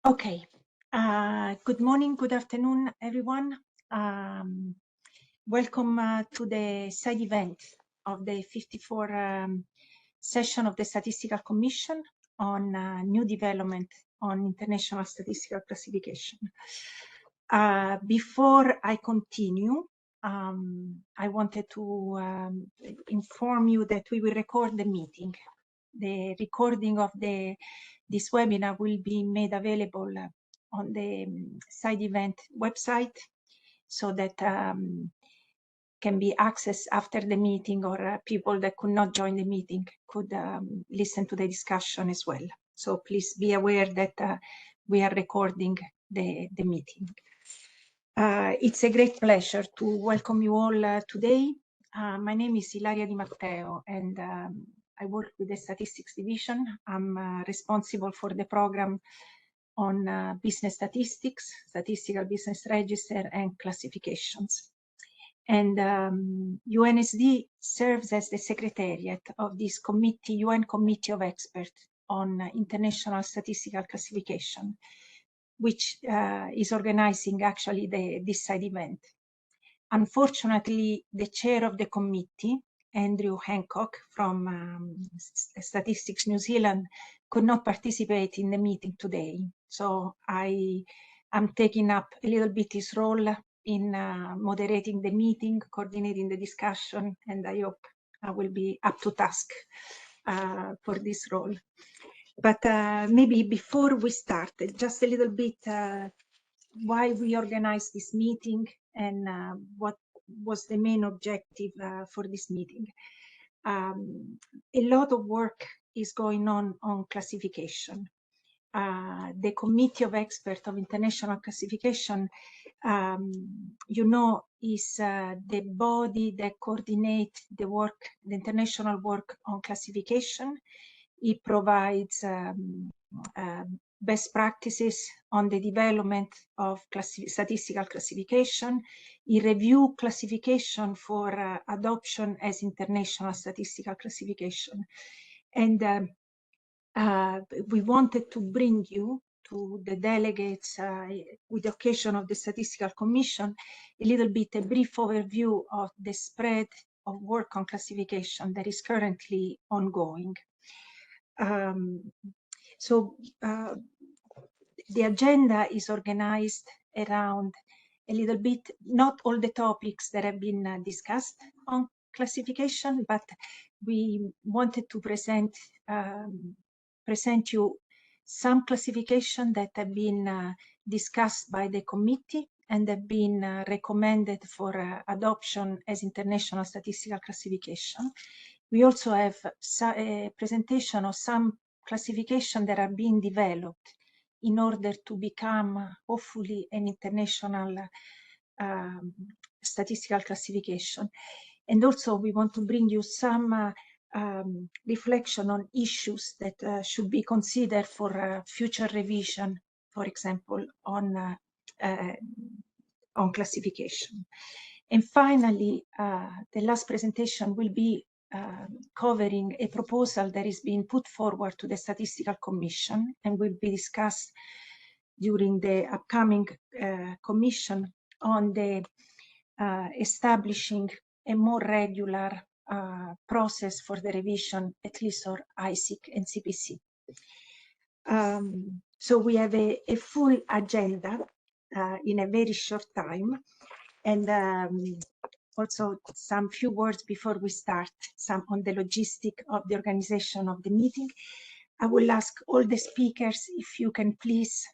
Okay. Good morning, good afternoon, everyone. Welcome to the side event of the 54 session of the Statistical Commission on new development on international statistical classification. Before I continue, I wanted to inform you that we will record the meeting. The recording of this webinar will be made available on the side event website so that can be accessed after the meeting, or people that could not join the meeting could listen to the discussion as well. So please be aware that we are recording the meeting. It's a great pleasure to welcome you all today. My name is Ilaria Di Matteo, and I work with the Statistics Division. I'm responsible for the program on business statistics, statistical business register, and classifications. And UNSD serves as the secretariat of this committee, UN Committee of Experts on International Statistical Classification, which is organizing actually this side event. Unfortunately, the chair of the committee, Andrew Hancock from Statistics New Zealand, could not participate in the meeting today. So I am taking up a little bit his role in moderating the meeting, coordinating the discussion, and I hope I will be up to task for this role. But maybe before we start, just a little bit why we organized this meeting and what was the main objective for this meeting. A lot of work is going on classification. The Committee of Experts of International Classification, you know, is the body that coordinates the work, the international work on classification. It provides best practices on the development of statistical classification. It reviews classification for adoption as international statistical classification. And we wanted to bring you, to the delegates, with the occasion of the Statistical Commission, a little bit a brief overview of the spread of work on classification that is currently ongoing. So the agenda is organized around a little bit, not all the topics that have been discussed on classification, but we wanted to present you some classification that have been discussed by the committee and have been recommended for adoption as international statistical classification. We also have a presentation of some classification that are being developed in order to become, hopefully, an international statistical classification. And also we want to bring you some reflection on issues that should be considered for future revision, for example, on classification. And finally, the last presentation will be covering a proposal that is being put forward to the Statistical Commission and will be discussed during the upcoming commission on the establishing a more regular process for the revision, at least for ISIC and CPC. So we have a full agenda in a very short time, and also some few words before we start, some on the logistic of the organization of the meeting. I will ask all the speakers if you can please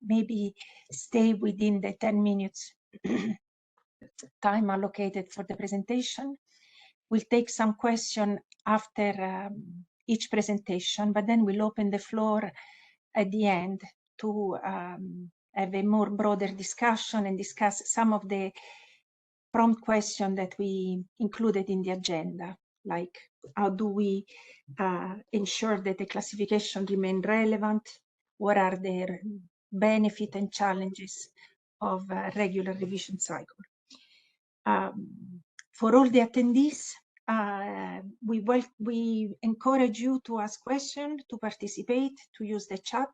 maybe stay within the 10 minutes time allocated for the presentation. We'll take some questions after each presentation, but then we'll open the floor at the end to have a more broader discussion and discuss some of the prompt questions that we included in the agenda, like how do we ensure that the classification remain relevant? What are the benefits and challenges of a regular revision cycle? For all the attendees, we encourage you to ask questions, to participate, to use the chat.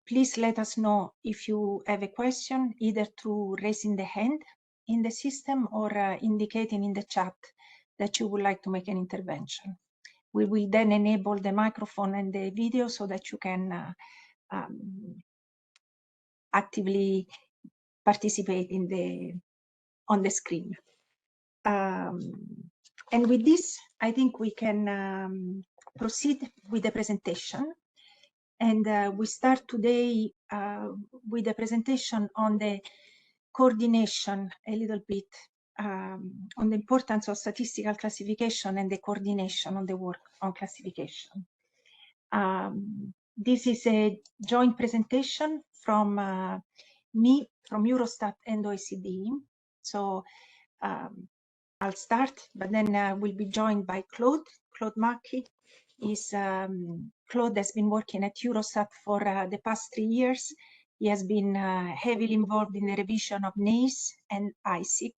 please let us know if you have a question, either through raising the hand in the system or indicating in the chat that you would like to make an intervention. We will then enable the microphone and the video so that you can actively participate in on the screen. And with this, I think we can proceed with the presentation. And we start today with a presentation on the coordination, a little bit on the importance of statistical classification and the coordination on the work on classification. This is a joint presentation from me, from Eurostat and OECD. So I'll start, but then we'll be joined by Claude Macchi. Claude has been working at Eurostat for the past 3 years. He has been heavily involved in the revision of NACE and ISIC,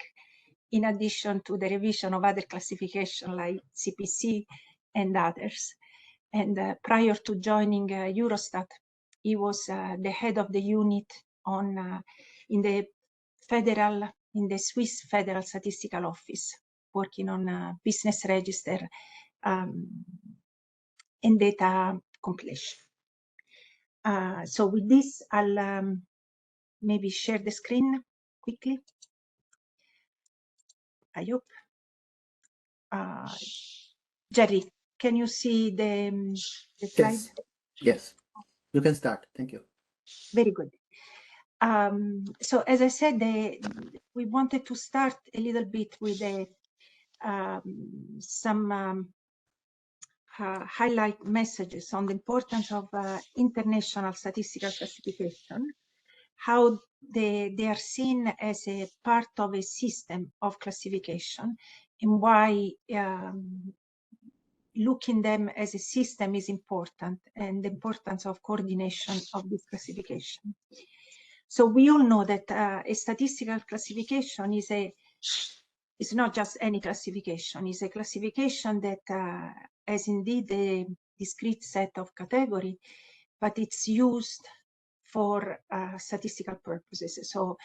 in addition to the revision of other classifications like CPC and others. And prior to joining Eurostat, he was the head of the unit on in the Swiss Federal Statistical Office, working on business register and data compilation. So with this, I'll maybe share the screen quickly. I hope. Jerry, can you see the slide? Yes. Yes, you can start. Thank you. Very good. So as I said, we wanted to start a little bit with some highlight messages on the importance of international statistical classification, how they are seen as a part of a system of classification, and why looking them as a system is important, and the importance of coordination of this classification. So we all know that a statistical classification is not just any classification. It's a classification that has indeed a discrete set of categories, but it's used for statistical purposes. So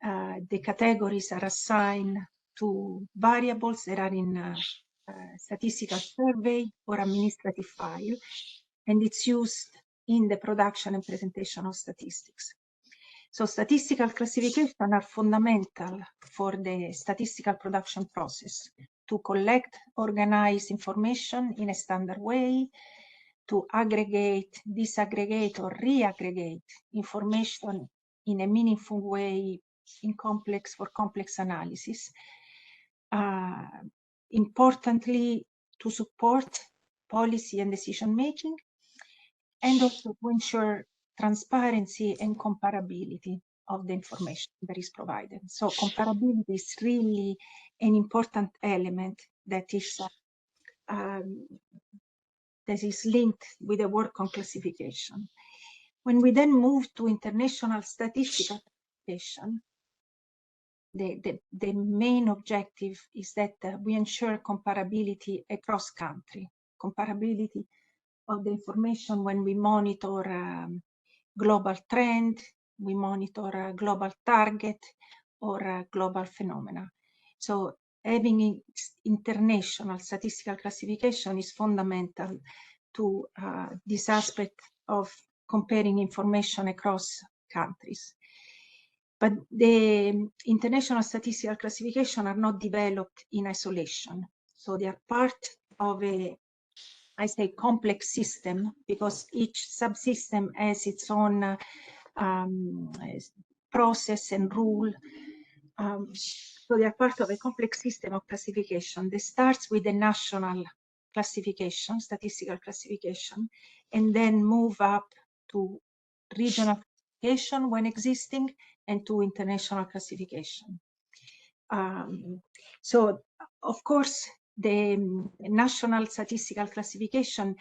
the categories are assigned to variables that are in statistical survey or administrative file, and it's used in the production and presentation of statistics. So statistical classification are fundamental for the statistical production process to collect, organize information in a standard way, to aggregate, disaggregate, or reaggregate information in a meaningful way for complex analysis. Importantly, to support policy and decision making, and also to ensure transparency and comparability of the information that is provided. So comparability is really an important element that is linked with the work on classification. When we then move to international statistical classification, the main objective is that we ensure comparability across country, comparability of the information when we monitor global trend, we monitor a global target or a global phenomena. So having international statistical classification is fundamental to this aspect of comparing information across countries. But the international statistical classification are not developed in isolation. So they are part of I say complex system, because each subsystem has its own process and rule. So they are part of a complex system of classification that starts with the national classification, statistical classification, and then move up to regional classification when existing, and to international classification. So, of course, the national statistical classification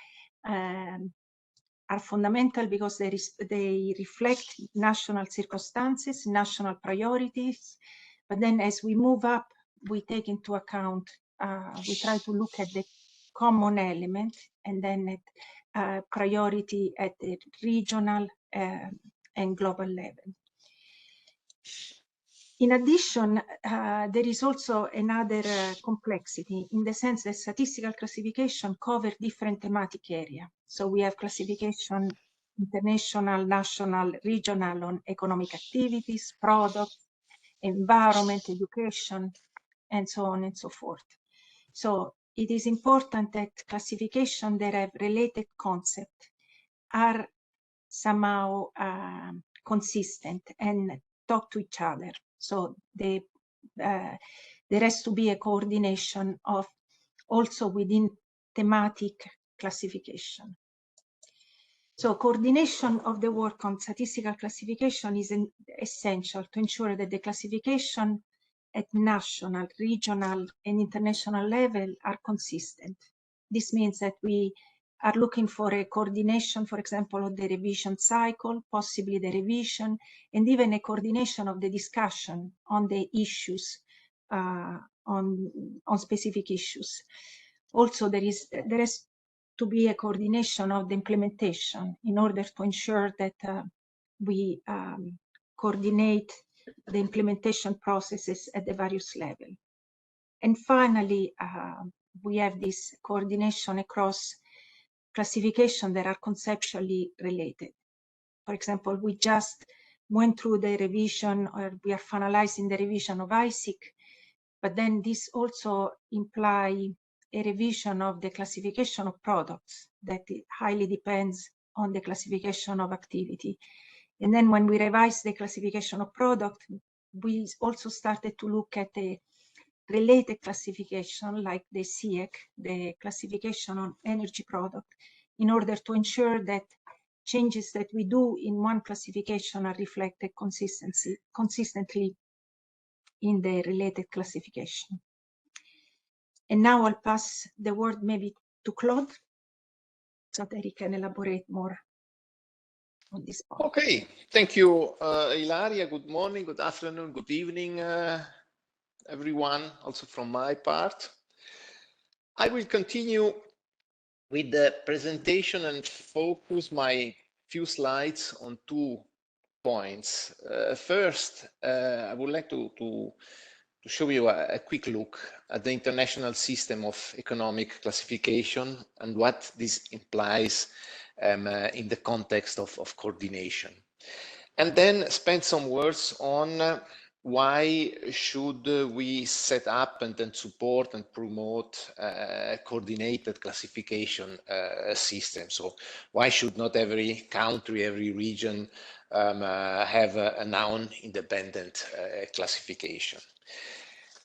are fundamental because they reflect national circumstances, national priorities. But then as we move up, we take into account, we try to look at the common element, and then priority at the regional and global level. In addition, there is also another complexity in the sense that statistical classification covers different thematic areas. So we have classification international, national, regional on economic activities, products, environment, education, and so on and so forth. So it is important that classification that have related concepts are somehow consistent and talk to each other. So there has to be a coordination of also within thematic classification. So coordination of the work on statistical classification is essential to ensure that the classification at national, regional, and international level are consistent. This means that we are looking for a coordination, for example, of the revision cycle, possibly the revision, and even a coordination of the discussion on the issues, on specific issues. Also, there has to be a coordination of the implementation in order to ensure that we coordinate the implementation processes at the various levels. And finally, we have this coordination across classification that are conceptually related. For example, we just went through the revision, or we are finalizing the revision of ISIC, but then this also implies a revision of the classification of products that highly depends on the classification of activity. And then when we revise the classification of product, we also started to look at the related classification like the CIEC, the classification on energy product, in order to ensure that changes that we do in one classification are reflected consistently in the related classification. And now I'll pass the word maybe to Claude so that he can elaborate more on this point. Okay, thank you, Ilaria. Good morning, good afternoon, good evening, everyone, also from my part. I will continue with the presentation and focus my few slides on 2 points. First, I would like to show you a quick look at the international system of economic classification and what this implies in the context of coordination. And then spend some words on why should we set up and then support and promote a coordinated classification system. So why should not every country, every region have a non-independent classification?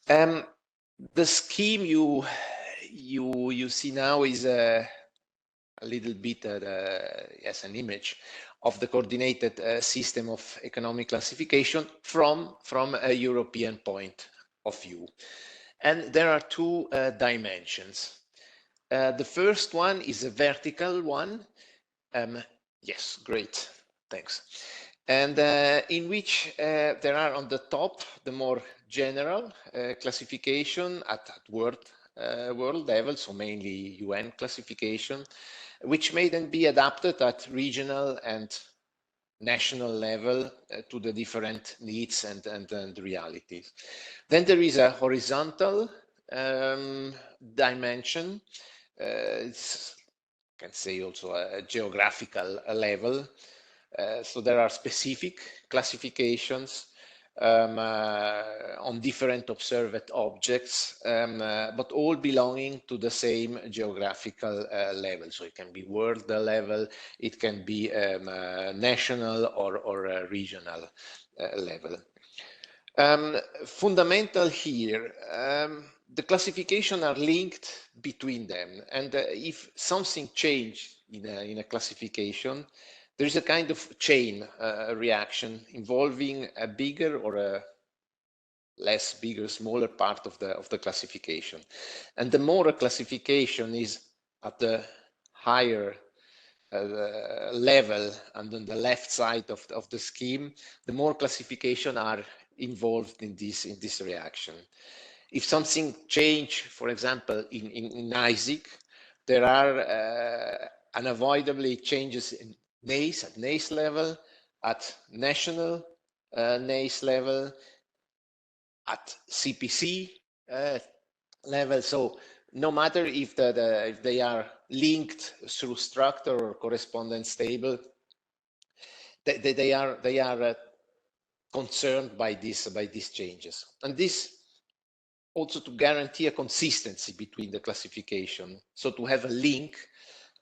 The scheme you see now is a little bit as an image of the coordinated system of economic classification from a European point of view. And there are 2 dimensions. The first one is a vertical one. Yes, great, thanks. And in which there are on the top the more general classification at world level, so mainly UN classification, which may then be adapted at regional and national level to the different needs and realities. Then there is a horizontal dimension. It's, I can say also a geographical level. So there are specific classifications on different observed objects, but all belonging to the same geographical level. So it can be world level, it can be national or regional level. Fundamental here, the classification are linked between them, and if something changes in a classification, there is a kind of chain reaction involving a bigger or a less bigger, smaller part of the classification. And the more a classification is at the higher level and on the left side of the scheme, the more classification are involved in this reaction. If something change, for example, in ISIC, there are unavoidably changes in NACE at NACE level, at national NACE level, at CPC level. So no matter if if they are linked through structure or correspondence table, they are concerned by these changes, and this also to guarantee a consistency between the classification. So to have a link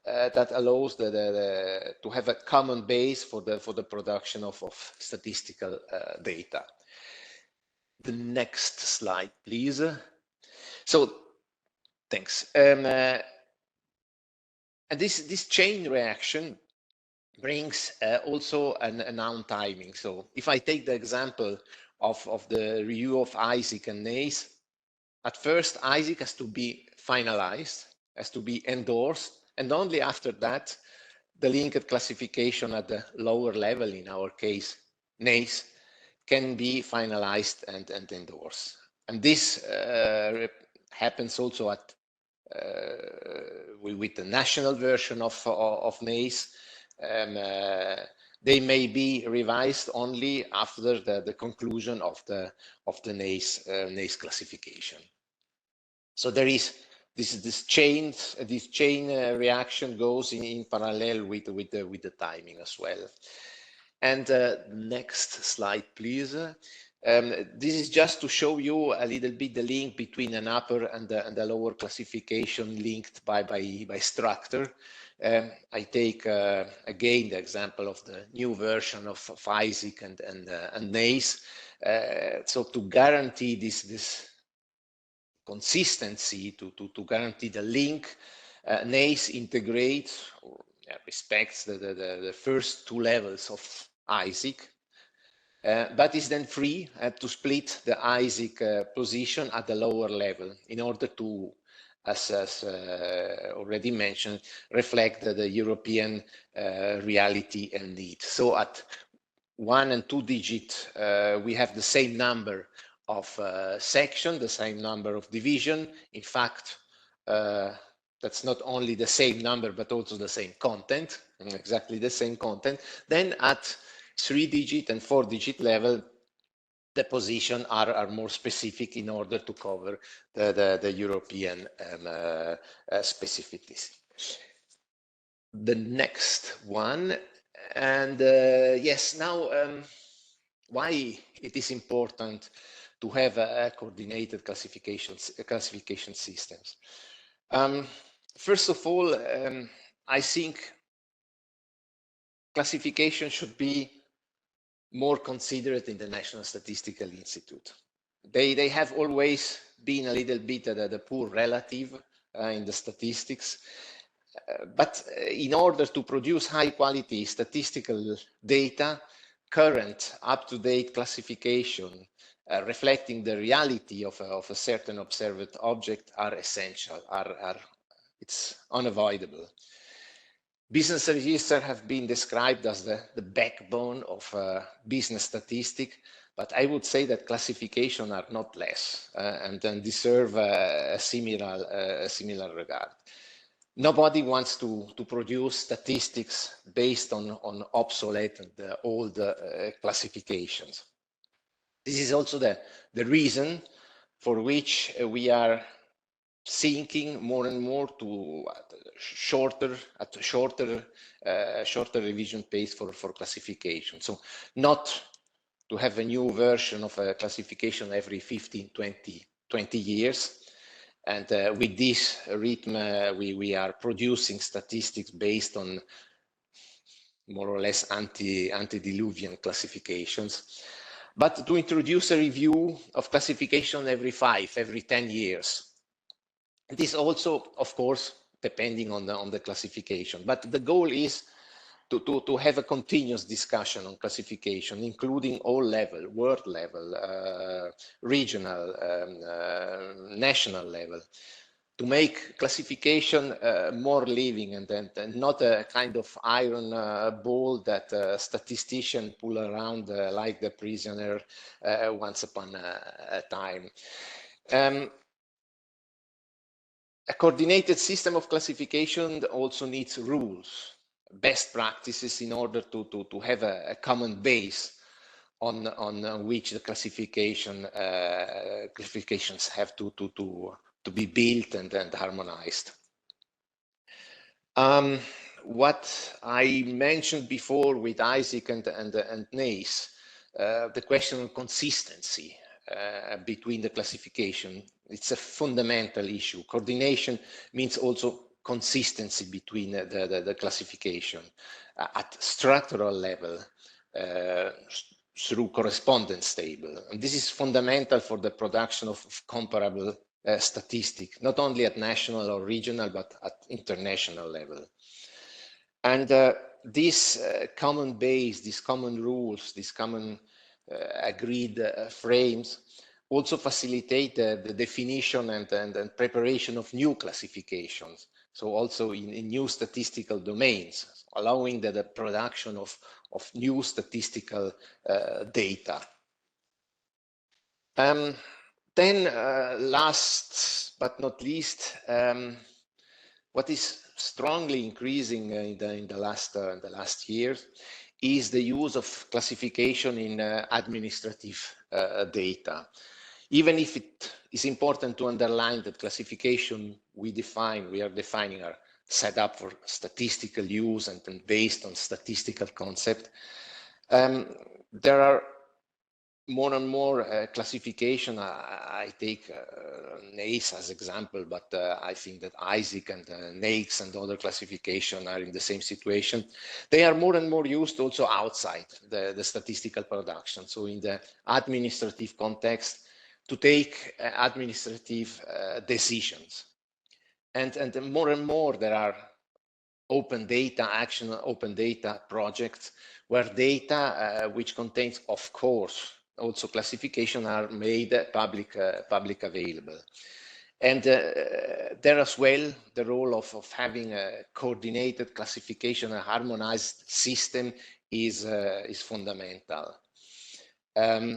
that allows to have a common base for the production of statistical data. The next slide, please. So thanks. And this chain reaction brings also an untiming. So if I take the example of the review of ISIC and NACE, at first ISIC has to be finalized, has to be endorsed, and only after that the linked classification at the lower level, in our case NACE, can be finalized and endorsed. And this happens also at with the national version of NACE. They may be revised only after the conclusion of the NACE classification. So there is this chain reaction goes in parallel with the timing as well. And next slide, please. This is just to show you a little bit the link between an upper and the lower classification linked by structure. I take again the example of the new version of ISIC and NACE. So to guarantee this consistency, to guarantee the link, NACE integrates or respects the first two levels of ISIC, but is then free to split the ISIC position at the lower level in order to, as already mentioned, reflect the European reality and need. So at 1 and 2 digit, we have the same number of section, the same number of division. In fact, that's not only the same number, but also the same content, exactly the same content. Then at 3-digit and 4-digit level, the position are more specific in order to cover the European specificity. The next one, and yes, now why it is important to have a coordinated classification systems. First of all, I think classification should be more considered in the National Statistical Institute. They have always been a little bit the poor relative in the statistics, but in order to produce high quality statistical data, current up-to-date classification reflecting the reality of a certain observed object are essential, it's unavoidable. Business registers have been described as the backbone of business statistics, but I would say that classification are not less and deserve a similar regard. Nobody wants to produce statistics based on obsolete and old classifications. This is also the reason for which we are sinking more and more to shorter revision pace for classification. So not to have a new version of a classification every 15, 20 years. And with this rhythm, we are producing statistics based on more or less antediluvian classifications. But to introduce a review of classification every 10 years. This also, of course, depending on the classification, but the goal is to have a continuous discussion on classification, including all level, world level, regional, national level, to make classification more living and not a kind of iron ball that statisticians pull around like the prisoner once upon a time. A coordinated system of classification also needs rules, best practices in order to have a common base on which the classifications have to be built and harmonized. What I mentioned before with Isaac and Nace, the question of consistency between the classification, it's a fundamental issue. Coordination means also consistency between the classification at structural level through correspondence table. And this is fundamental for the production of comparable statistics, not only at national or regional, but at international level. And this common base, these common rules, these common agreed frames also facilitate the definition and preparation of new classifications. So also in new statistical domains, allowing the production of new statistical data. Then last but not least, what is strongly increasing in the last years is the use of classification in administrative data. Even if it is important to underline that classification we are defining are set up for statistical use and based on statistical concept, there are more and more classification. I take NACE as example, but I think that Isaac and NAICS and other classification are in the same situation. They are more and more used also outside the statistical production. So in the administrative context, to take administrative decisions. And more there are open data action, open data projects where data which contains, of course, also classification are made public available. And there as well, the role of having a coordinated classification, a harmonized system is fundamental.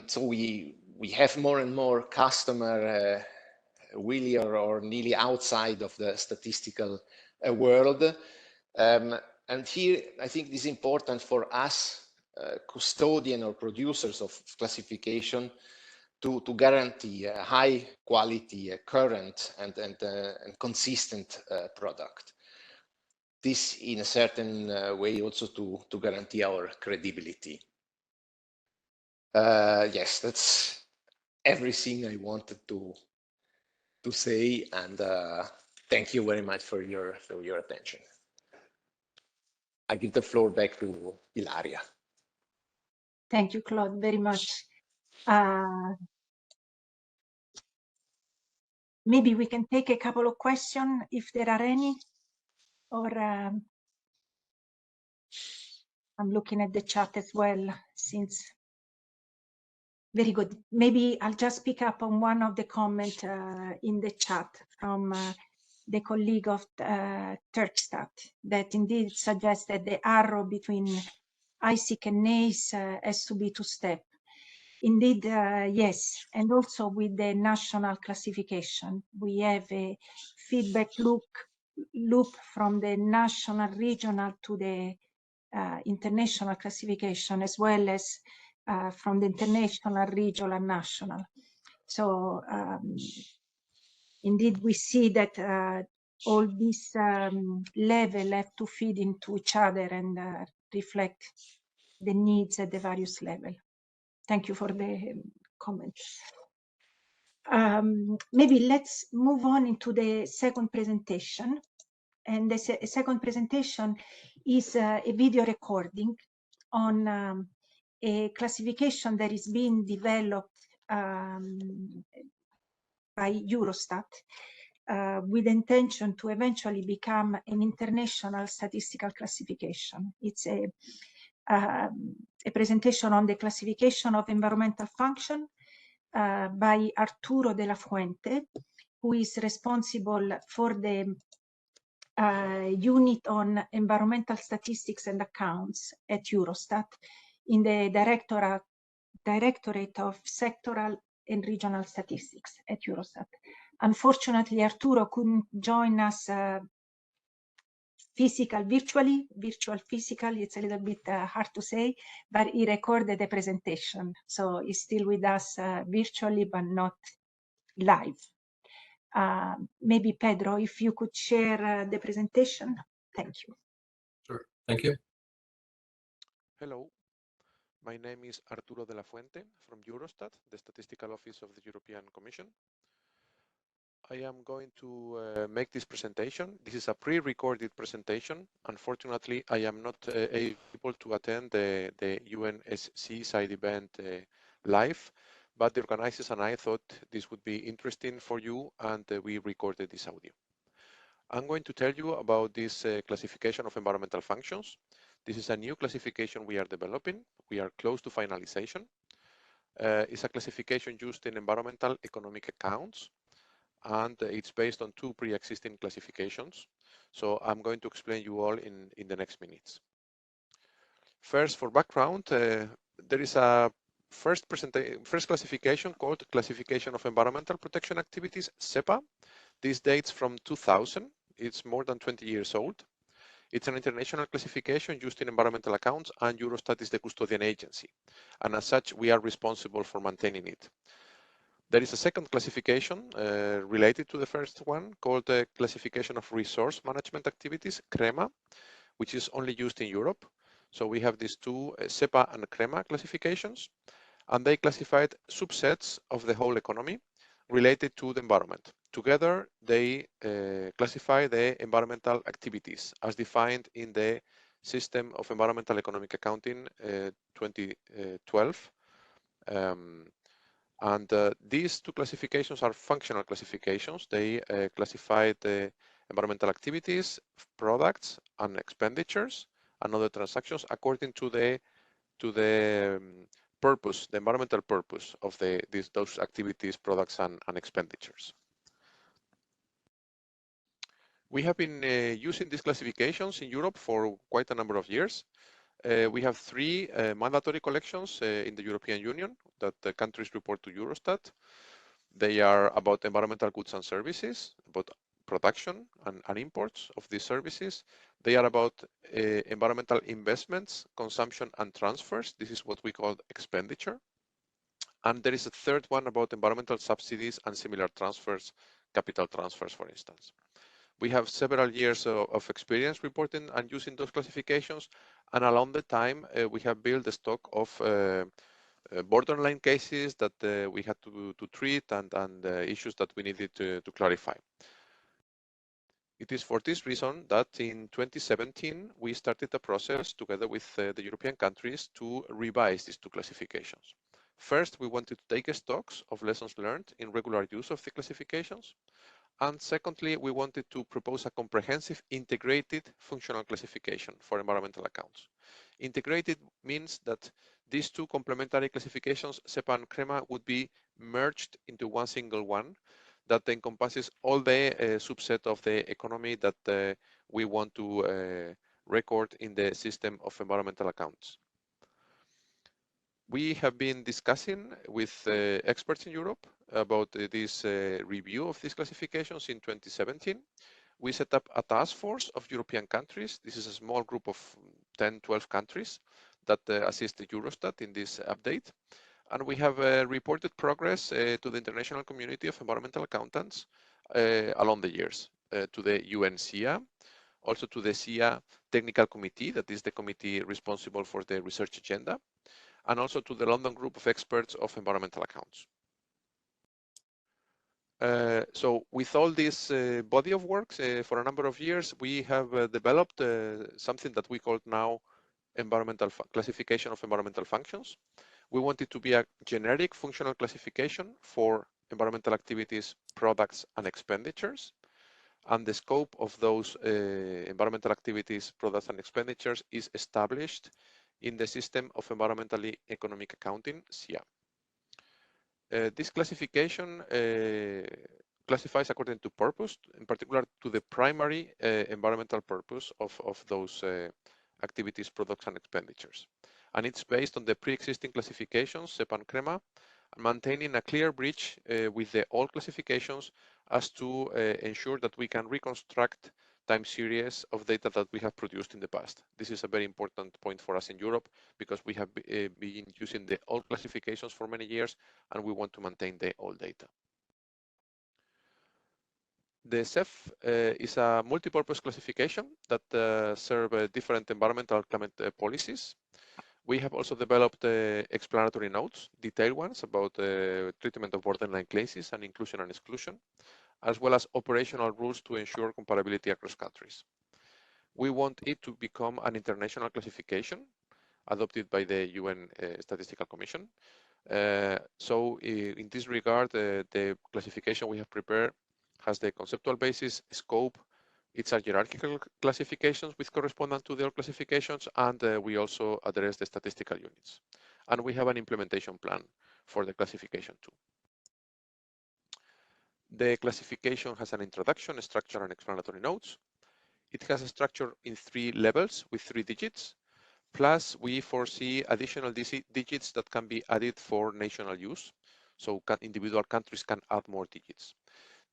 So we have more and more customer really or nearly outside of the statistical world. And here, I think it is important for us, custodian or producers of classification, to guarantee a high quality, current and consistent product. This in a certain way also to guarantee our credibility. Yes, that's everything I wanted to say, and thank you very much for your attention. I give the floor back to Ilaria. Thank you, Claude, very much. Maybe we can take a couple of questions if there are any, or I'm looking at the chat as well, since very good. Maybe I'll just pick up on one of the comments in the chat from the colleague of Turkstat, that indeed suggests that the arrow between ISIC and NACE has to be two-step. Indeed, yes, and also with the national classification, we have a feedback loop from the national, regional to the international classification, as well as from the international, regional, and national. So indeed, we see that all these levels have to feed into each other and reflect the needs at the various levels. Thank you for the comment. Maybe let's move on into the second presentation. And the second presentation is a video recording on a classification that is being developed by Eurostat with the intention to eventually become an international statistical classification. It's a presentation on the classification of environmental function by Arturo de la Fuente, who is responsible for the unit on environmental statistics and accounts at Eurostat in the Directorate of Sectoral and Regional Statistics at Eurostat. Unfortunately, Arturo couldn't join us virtual physical, it's a little bit hard to say, but he recorded the presentation. So he's still with us virtually, but not live. Maybe Pedro, if you could share the presentation. Thank you. Sure, thank you. Hello, my name is Arturo de la Fuente from Eurostat, the Statistical Office of the European Commission. I am going to make this presentation. This is a pre-recorded presentation. Unfortunately, I am not able to attend the UNSC side event live, but the organizers and I thought this would be interesting for you, and we recorded this audio. I'm going to tell you about this classification of environmental functions. This is a new classification we are developing. We are close to finalization. It's a classification used in environmental economic accounts, and it's based on two pre-existing classifications. So I'm going to explain you all in the next minutes. First, for background, there is a first classification called Classification of Environmental Protection Activities, SEPA. This dates from 2000. It's more than 20 years old. It's an international classification used in environmental accounts, and Eurostat is the custodian agency. And as such, we are responsible for maintaining it. There is a second classification related to the first one called the Classification of Resource Management Activities, CREMA, which is only used in Europe. So we have these two SEPA and CREMA classifications, and they classified subsets of the whole economy related to the environment. Together, they classify the environmental activities as defined in the System of Environmental Economic Accounting 2012. These two classifications are functional classifications. They classify the environmental activities, products, and expenditures, and other transactions according to the purpose, the environmental purpose of those activities, products, and expenditures. We have been using these classifications in Europe for quite a number of years. We have three mandatory collections in the European Union that the countries report to Eurostat. They are about environmental goods and services, about production and imports of these services. They are about environmental investments, consumption, and transfers. This is what we call expenditure. And there is a third one about environmental subsidies and similar transfers, capital transfers, for instance. We have several years of experience reporting and using those classifications, and along the time we have built a stock of borderline cases that we had to treat and issues that we needed to clarify. It is for this reason that in 2017 we started a process together with the European countries to revise these two classifications. First, we wanted to take stocks of lessons learned in regular use of the classifications. And secondly, we wanted to propose a comprehensive integrated functional classification for environmental accounts. Integrated means that these two complementary classifications, SEPA and CREMA, would be merged into one single one that encompasses all the subset of the economy that we want to record in the system of environmental accounts. We have been discussing with experts in Europe about this review of these classifications in 2017. We set up a task force of European countries. This is a small group of 10, 12 countries that assist the Eurostat in this update. And we have reported progress to the international community of environmental accountants along the years, to the UNSC, also to the SIA Technical Committee, that is the committee responsible for the research agenda, and also to the London Group of Experts of Environmental Accounts. So with all this body of work for a number of years, we have developed something that we call now environmental classification of environmental functions. We want it to be a generic functional classification for environmental activities, products, and expenditures. And the scope of those environmental activities, products, and expenditures is established in the System of Environmentally Economic Accounting, SIA. This classification classifies according to purpose, in particular to the primary environmental purpose of those activities, products, and expenditures. And it's based on the pre-existing classifications, SEPA and CREMA, maintaining a clear bridge with the old classifications as to ensure that we can reconstruct time series of data that we have produced in the past. This is a very important point for us in Europe because we have been using the old classifications for many years and we want to maintain the old data. The CEF is a multi-purpose classification that serves different environmental and climate policies. We have also developed explanatory notes, detailed ones about treatment of borderline cases and inclusion and exclusion, as well as operational rules to ensure comparability across countries. We want it to become an international classification adopted by the UN Statistical Commission. So in this regard, the classification we have prepared has the conceptual basis, scope, it's a hierarchical classifications with correspondence to the old classifications, and we also address the statistical units. And we have an implementation plan for the classification too. The classification has an introduction, a structure, and explanatory notes. It has a structure in 3 levels with 3 digits. Plus, we foresee additional digits that can be added for national use. So individual countries can add more digits.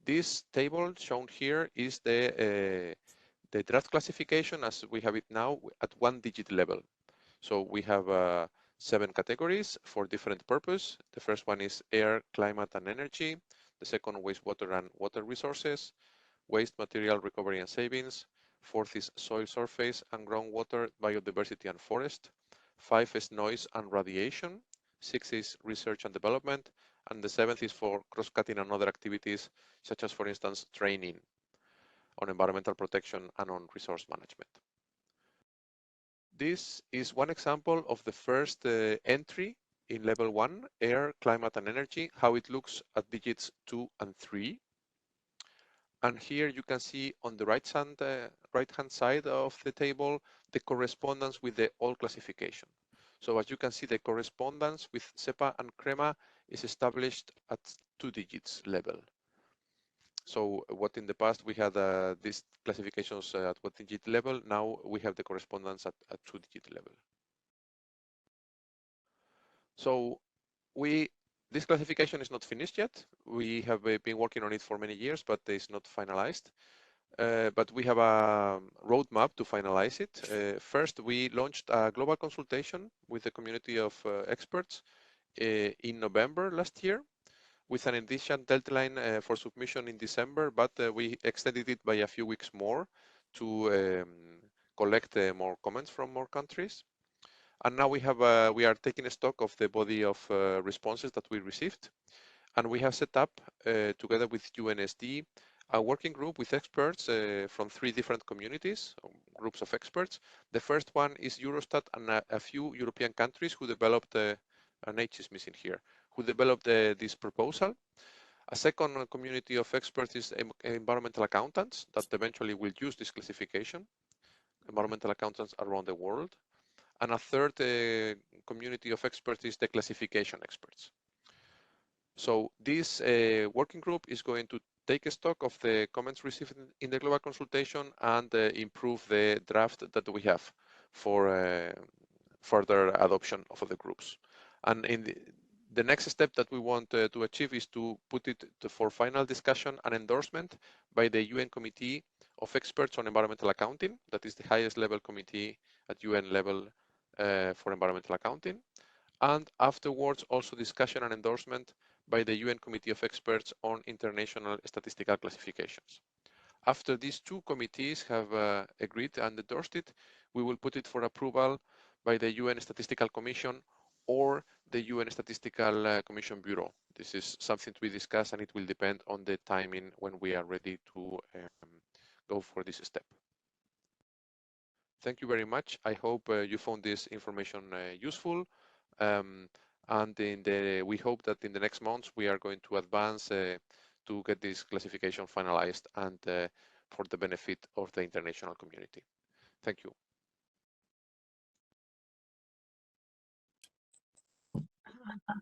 This table shown here is the draft classification as we have it now at 1-digit level. So we have 7 categories for different purpose. The first one is air, climate, and energy. The second, wastewater and water resources. Waste material recovery and savings. 4th is soil surface and groundwater, biodiversity and forest. 5 is noise and radiation. 6 is research and development. And the 7th is for cross-cutting and other activities, such as, for instance, training on environmental protection and on resource management. This is one example of the first entry in level 1, air, climate, and energy, how it looks at digits 2 and 3. And here you can see on the right-hand side of the table, the correspondence with the old classification. So as you can see, the correspondence with SEPA and CREMA is established at 2 digits level. So what in the past we had these classifications at 1-digit level, now we have the correspondence at 2-digit level. So this classification is not finished yet. We have been working on it for many years, but it's not finalized. But we have a roadmap to finalize it. First, we launched a global consultation with the community of experts in November last year, with an initial deadline for submission in December, but we extended it by a few weeks more to collect more comments from more countries. And now we are taking stock of the body of responses that we received, and we have set up together with UNSC a working group with experts from 3 different communities, groups of experts. The first one is Eurostat and a few European countries who developed, an H is missing here, who developed this proposal. A second community of experts is environmental accountants that eventually will use this classification, environmental accountants around the world. And a third community of experts is the classification experts. So this working group is going to take a stock of the comments received in the global consultation and improve the draft that we have for further adoption of other groups. And in the next step that we want to achieve is to put it for final discussion and endorsement by the UN Committee of Experts on Environmental Accounting. That is the highest level committee at UN level for environmental accounting. And afterwards, also discussion and endorsement by the UN Committee of Experts on International Statistical Classifications. After these 2 committees have agreed and endorsed it, we will put it for approval by the UN Statistical Commission or the UN Statistical Commission Bureau. This is something to be discussed, and it will depend on the timing when we are ready to go for this step. Thank you very much. I hope you found this information useful. And we hope that in the next months we are going to advance to get this classification finalized and for the benefit of the international community. Thank you.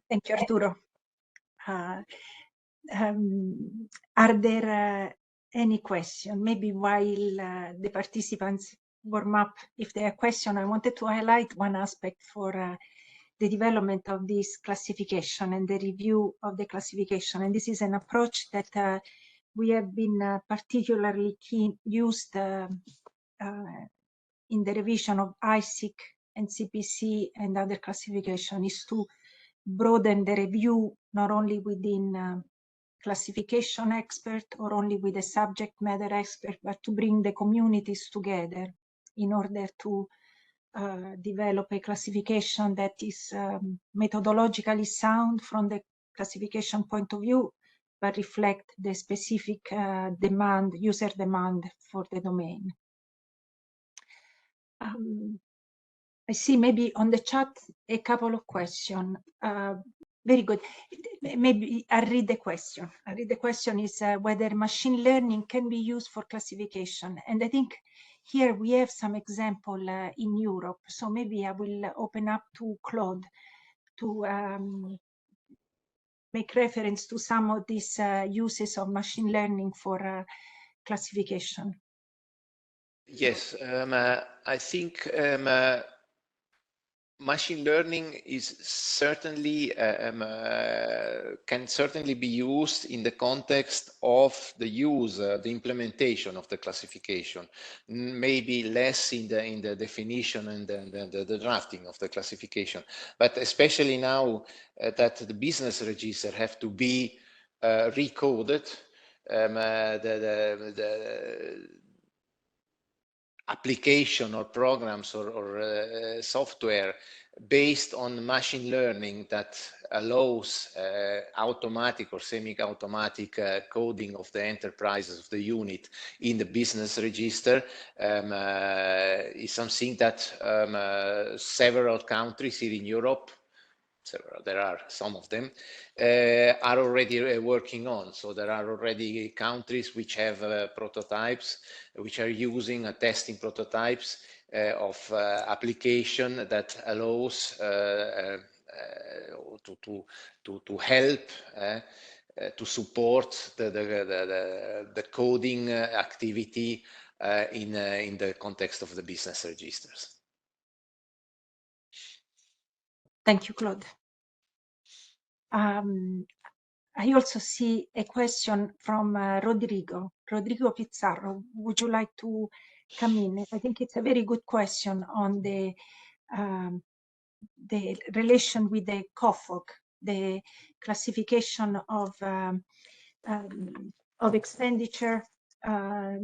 Thank you, Arturo. Are there any questions? Maybe while the participants warm up, if there are questions, I wanted to highlight one aspect for the development of this classification and the review of the classification. And this is an approach that we have been particularly used in the revision of ISIC and CPC and other classification is to broaden the review not only within classification expert or only with a subject matter expert, but to bring the communities together in order to develop a classification that is methodologically sound from the classification point of view, but reflect the specific demand, user demand for the domain. I see maybe on the chat a couple of questions. Very good. Maybe I'll read the question. The question is whether machine learning can be used for classification. And I think here we have some example in Europe. So maybe I will open up to Claude to make reference to some of these uses of machine learning for classification. Yes, I think machine learning is certainly can certainly be used in the context of the use, the implementation of the classification. Maybe less in the definition and the drafting of the classification, but especially now that the business register have to be recoded, the application or programs or software based on machine learning that allows automatic or semi-automatic coding of the enterprises of the unit in the business register is something that several countries here in Europe, there are some of them, are already working on. So there are already countries which have prototypes, which are using testing prototypes of application that allows to help to support the coding activity in the context of the business registers. Thank you, Claude. I also see a question from Rodrigo Pizarro. Would you like to come in? I think it's a very good question on the relation with the COFOG, the classification of expenditure,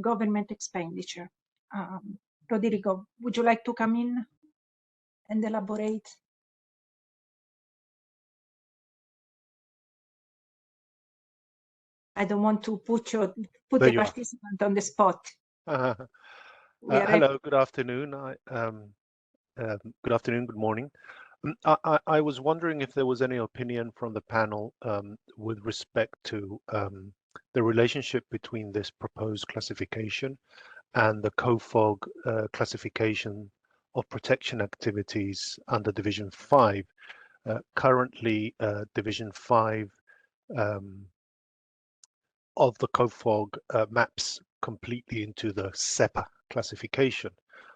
government expenditure. Rodrigo, would you like to come in and elaborate? I don't want to put the participant on the spot. Hello, good afternoon. Good afternoon, good morning. I was wondering if there was any opinion from the panel with respect to the relationship between this proposed classification and the COFOG classification of protection activities under Division 5. Currently, Division 5 of the COFOG maps completely into the SEPA classification.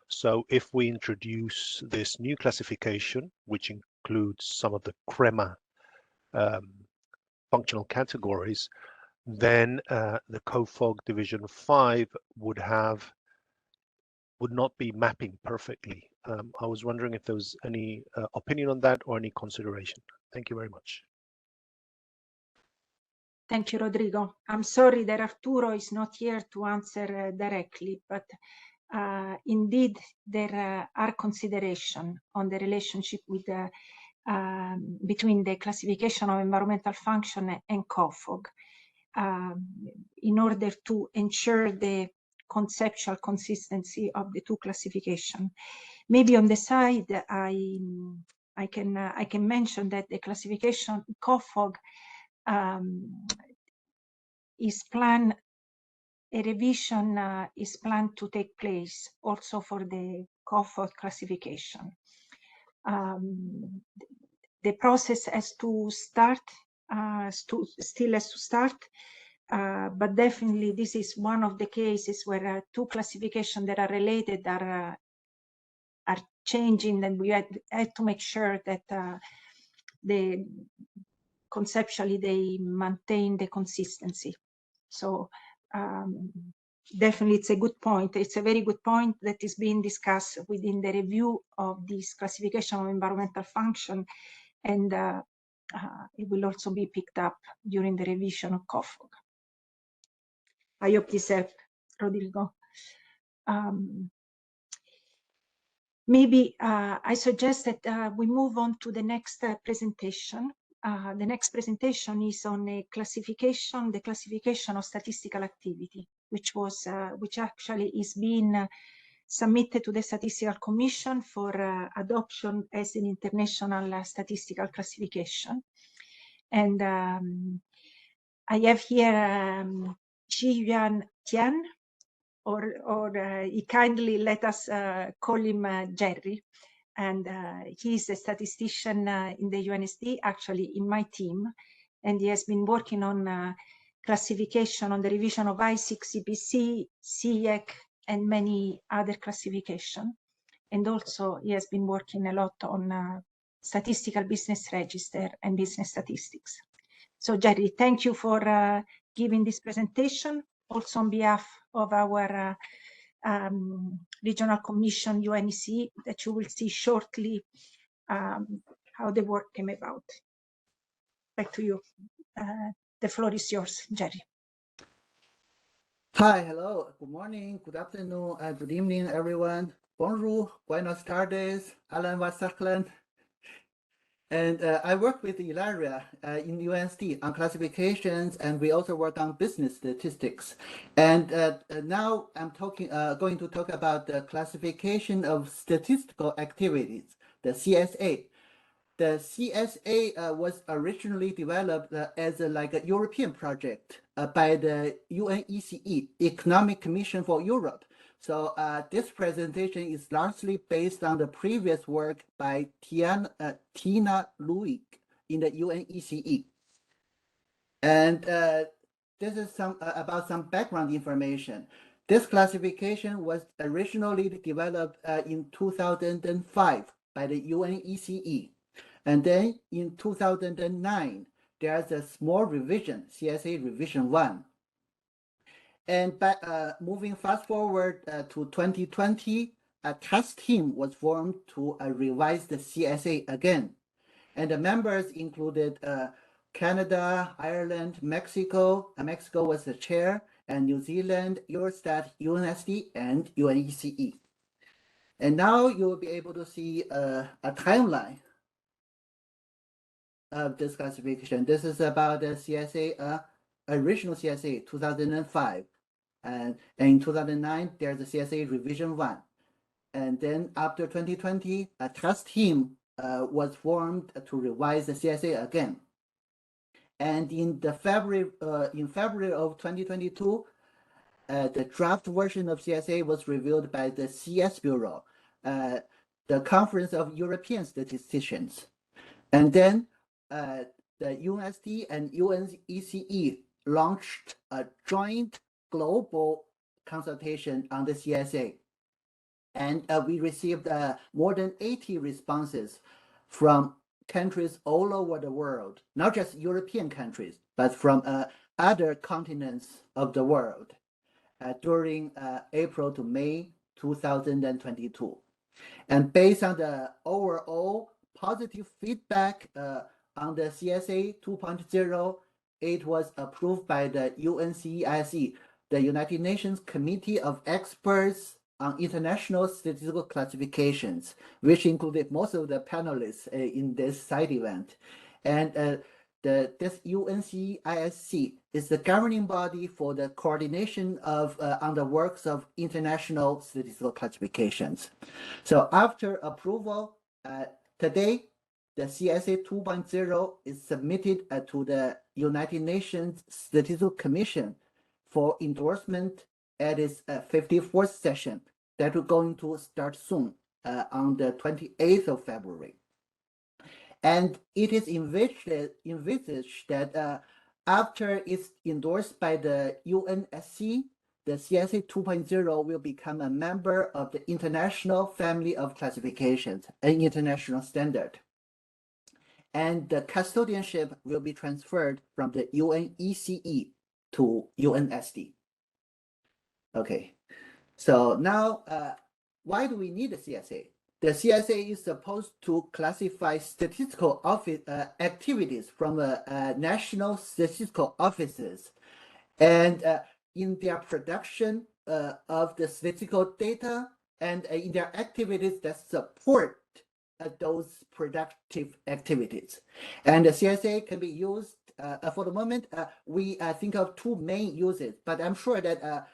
So if we introduce this new classification, which includes some of the CREMA functional categories, then the COFOG Division 5 would not be mapping perfectly. I was wondering if there was any opinion on that or any consideration. Thank you very much. Thank you, Rodrigo. I'm sorry that Arturo is not here to answer directly, but indeed there are considerations on the relationship with between the classification of environmental function and COFOG in order to ensure the conceptual consistency of the two classifications. Maybe on the side, I can mention that the classification COFOG is planned, a revision is planned to take place also for the COFOG classification. The process has to start, still has to start, but definitely this is one of the cases where two classifications that are related are changing, and we had to make sure that conceptually they maintain the consistency. So definitely it's a good point. It's a very good point that is being discussed within the review of this classification of environmental function, and it will also be picked up during the revision of COFOG. I hope this helps, Rodrigo. Maybe I suggest that we move on to the next presentation. The next presentation is on a classification, the classification of statistical activity, which actually is being submitted to the Statistical Commission for adoption as an international statistical classification. And I have here Ji-Yuan Tian, or he kindly let us call him Jerry. And he is a statistician in the UNSC, actually in my team. And he has been working on classification, on the revision of I6, CPC, CIEC, and many other classification. And also he has been working a lot on statistical business register and business statistics. So Jerry, thank you for giving this presentation, also on behalf of our Regional Commission, UNSC, that you will see shortly how the work came about. Back to you. The floor is yours, Jerry. Hi, hello, good morning, good afternoon, and good evening, everyone. Bonjour, buenos tardes, Alan Wasaklan. And I work with Ilaria in UNSC on classifications, and we also work on business statistics. And now I'm going to talk about the classification of statistical activities, the CSA. The CSA was originally developed as a European project by the UNECE, Economic Commission for Europe. So this presentation is largely based on the previous work by Tina Luig in the UNECE. And this is about some background information. This classification was originally developed in 2005 by the UNECE. And then in 2009, there's a small revision, CSA Revision 1. And moving fast forward to 2020, a task team was formed to revise the CSA again. And the members included Canada, Ireland, Mexico. Mexico was the chair, and New Zealand, Eurostat, UNSC, and UNECE. And now you will be able to see a timeline of this classification. This is about the CSA, original CSA 2005. And in 2009, there's the CSA Revision 1. And then after 2020, a task team was formed to revise the CSA again. And in February of 2022, the draft version of CSA was reviewed by the CS Bureau, the Conference of European Statisticians. And then the UNSC and UNECE launched a joint global consultation on the CSA. And we received more than 80 responses from countries all over the world, not just European countries, but from other continents of the world during April to May 2022. And based on the overall positive feedback on the CSA 2.0, it was approved by the UNCIC, the United Nations Committee of Experts on International Statistical Classifications, which included most of the panelists in this side event. And this UNCIC is the governing body for the coordination of on the works of international statistical classifications. So after approval, today, the CSA 2.0 is submitted to the United Nations Statistical Commission for endorsement at its 54th session that we're going to start soon on the 28th of February. And it is envisaged that after it's endorsed by the UNSC, the CSA 2.0 will become a member of the International Family of Classifications, an international standard. And the custodianship will be transferred from the UNECE to UNSC. Okay, so now why do we need a CSA? The CSA is supposed to classify statistical office activities from national statistical offices, and in their production of the statistical data and in their activities that support those productive activities. And the CSA can be used for the moment. We think of two main uses, but I'm sure that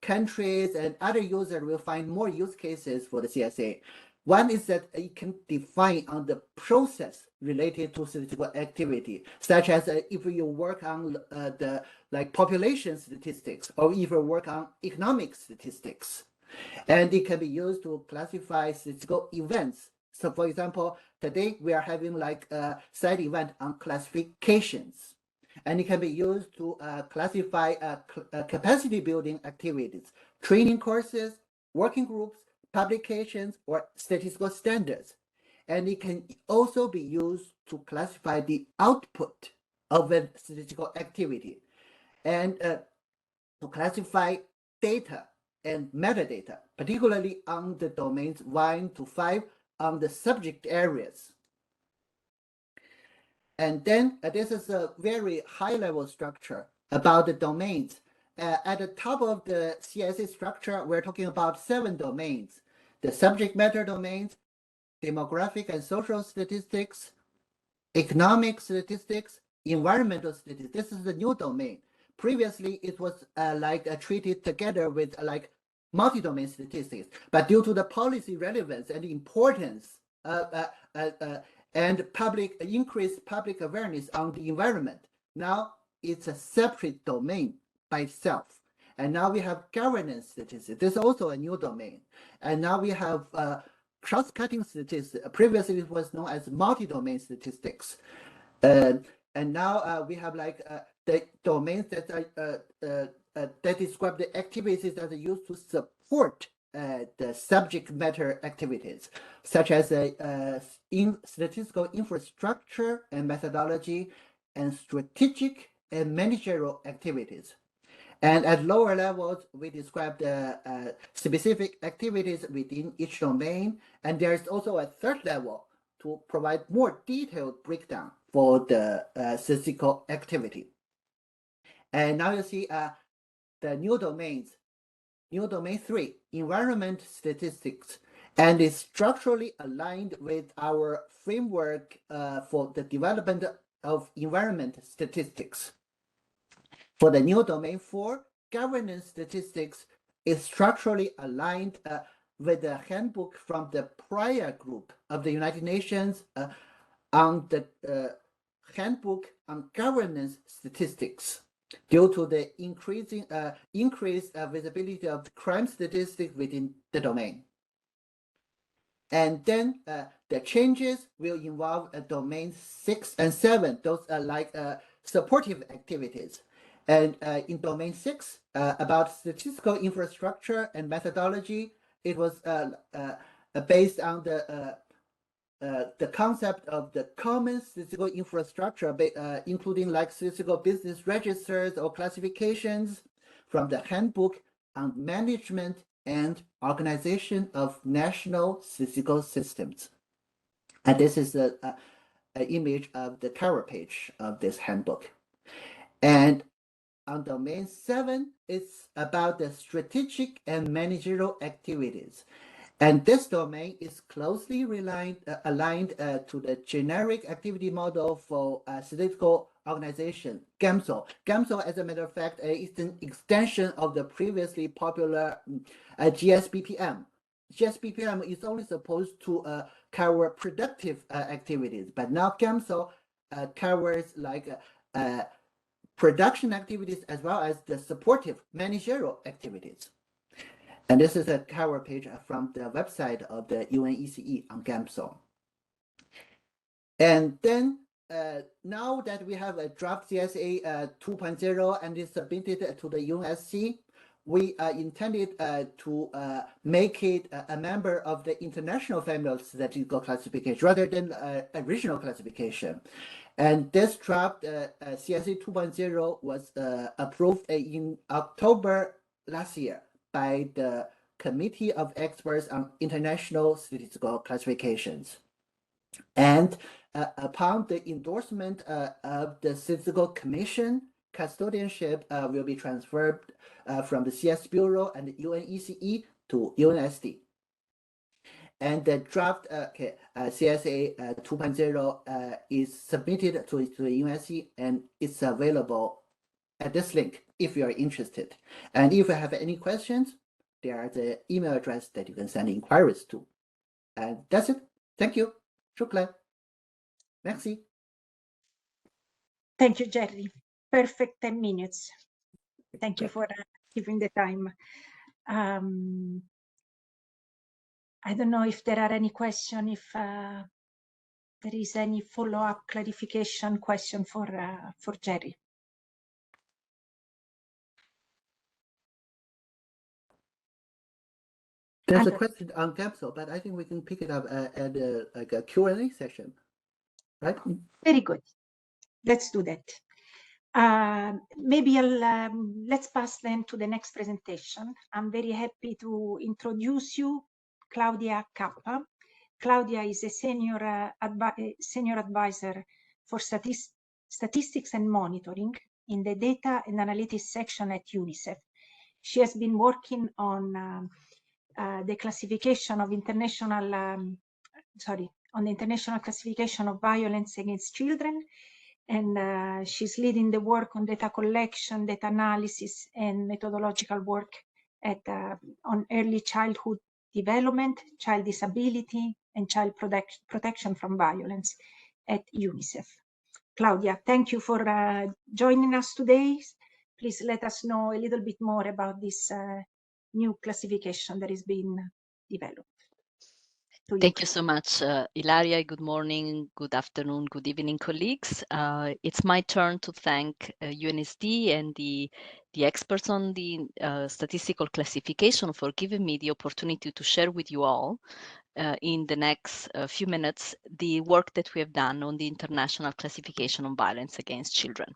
countries and other users will find more use cases for the CSA. One is that it can define on the process related to statistical activity, such as if you work on the population statistics, or if you work on economic statistics. And it can be used to classify statistical events. So for example, today we are having a side event on classifications. And it can be used to classify capacity building activities, training courses, working groups, publications, or statistical standards. And it can also be used to classify the output of a statistical activity, and to classify data and metadata, particularly on the domains 1 to 5 on the subject areas. And then this is a very high-level structure about the domains. At the top of the CSA structure, we're talking about 7 domains: the subject matter domains, demographic and social statistics, economic statistics, environmental statistics. This is the new domain. Previously, it was treated together with multi-domain statistics, but due to the policy relevance and importance and increased public awareness on the environment, now it's a separate domain by itself. And now we have governance statistics. This is also a new domain. And now we have cross-cutting statistics. Previously, it was known as multi-domain statistics. And now we have the domains that are that describe the activities that are used to support the subject matter activities, such as in statistical infrastructure and methodology, and strategic and managerial activities. And at lower levels, we describe the specific activities within each domain. And there's also a third level to provide more detailed breakdown for the statistical activity. And now you see the new domains. New domain 3, environment statistics, and is structurally aligned with our framework for the development of environment statistics. For the new domain 4, governance statistics, is structurally aligned with the handbook from the prior group of the United Nations on the handbook on governance statistics, due to the increased visibility of crime statistics within the domain. And then the changes will involve domains 6 and 7. Those are supportive activities. And in domain 6, about statistical infrastructure and methodology, it was based on the concept of the common statistical infrastructure, including statistical business registers or classifications from the handbook on management and organization of national statistical systems. And this is an image of the cover page of this handbook. And on domain 7, it's about the strategic and managerial activities. And this domain is closely aligned to the generic activity model for statistical organization, GAMSO. GAMSO, as a matter of fact, is an extension of the previously popular GSBPM. GSBPM is only supposed to cover productive activities, but now GAMSO covers production activities as well as the supportive managerial activities. And this is a cover page from the website of the UNSC on GAMSO. And then now that we have a draft CSA 2.0 and is submitted to the UNSC, we intended to make it a member of the International Family of Statistical Classification rather than a regional classification. And this draft CSA 2.0 was approved in October last year by the Committee of Experts on International Statistical Classifications. And upon the endorsement of the Statistical Commission, custodianship will be transferred from the CS Bureau and the UNECE to UNSC. And the draft CSA 2.0 is submitted to the UNSC, and it's available at this link if you are interested. And if you have any questions, there are the email address that you can send inquiries to. And that's it. Thank you. Shukran. Merci. Thank you, Jerry. Perfect 10 minutes. Thank you for giving the time. I don't know if there are any questions, if there is any follow-up clarification question for Jerry. There's a question on Capsule, but I think we can pick it up at like a Q&A session, right? Very good. Let's do that. Maybe let's pass then to the next presentation. I'm very happy to introduce you Claudia Kappa. Claudia is a senior advisor for statistics and monitoring in the data and analytics section at UNICEF. She has been working on the classification of on the international classification of violence against children. And she's leading the work on data collection, data analysis, and methodological work on early childhood development, child disability, and child protection from violence at UNICEF. Claudia, thank you for joining us today. Please let us know a little bit more about this new classification that is being developed. Thank you so much, Ilaria. Good morning, good afternoon, good evening, colleagues. It's my turn to thank UNSD and the experts on the statistical classification for giving me the opportunity to share with you all in the next few minutes the work that we have done on the international classification on violence against children.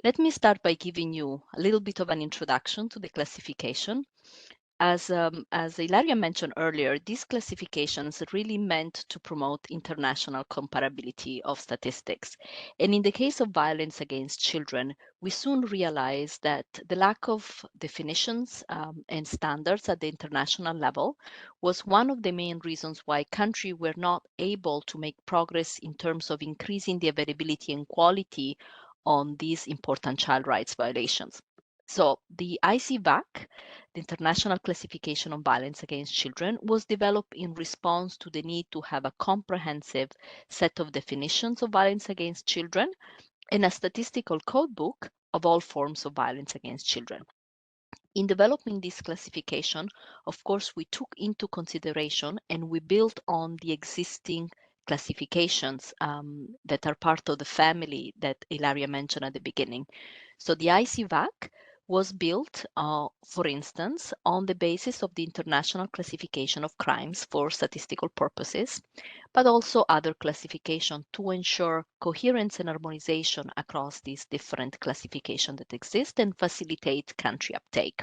Let me start by giving you a little bit of an introduction to the classification. As Ilaria mentioned earlier, these classifications really meant to promote international comparability of statistics. And in the case of violence against children, we soon realized that the lack of definitions and standards at the international level was one of the main reasons why countries were not able to make progress in terms of increasing the availability and quality on these important child rights violations. So the ICVAC, the International Classification on Violence Against Children, was developed in response to the need to have a comprehensive set of definitions of violence against children and a statistical codebook of all forms of violence against children. In developing this classification, of course, we took into consideration and we built on the existing classifications that are part of the family that Ilaria mentioned at the beginning. So the ICVAC was built, for instance, on the basis of the International Classification of Crimes for statistical purposes, but also other classification to ensure coherence and harmonization across these different classifications that exist and facilitate country uptake.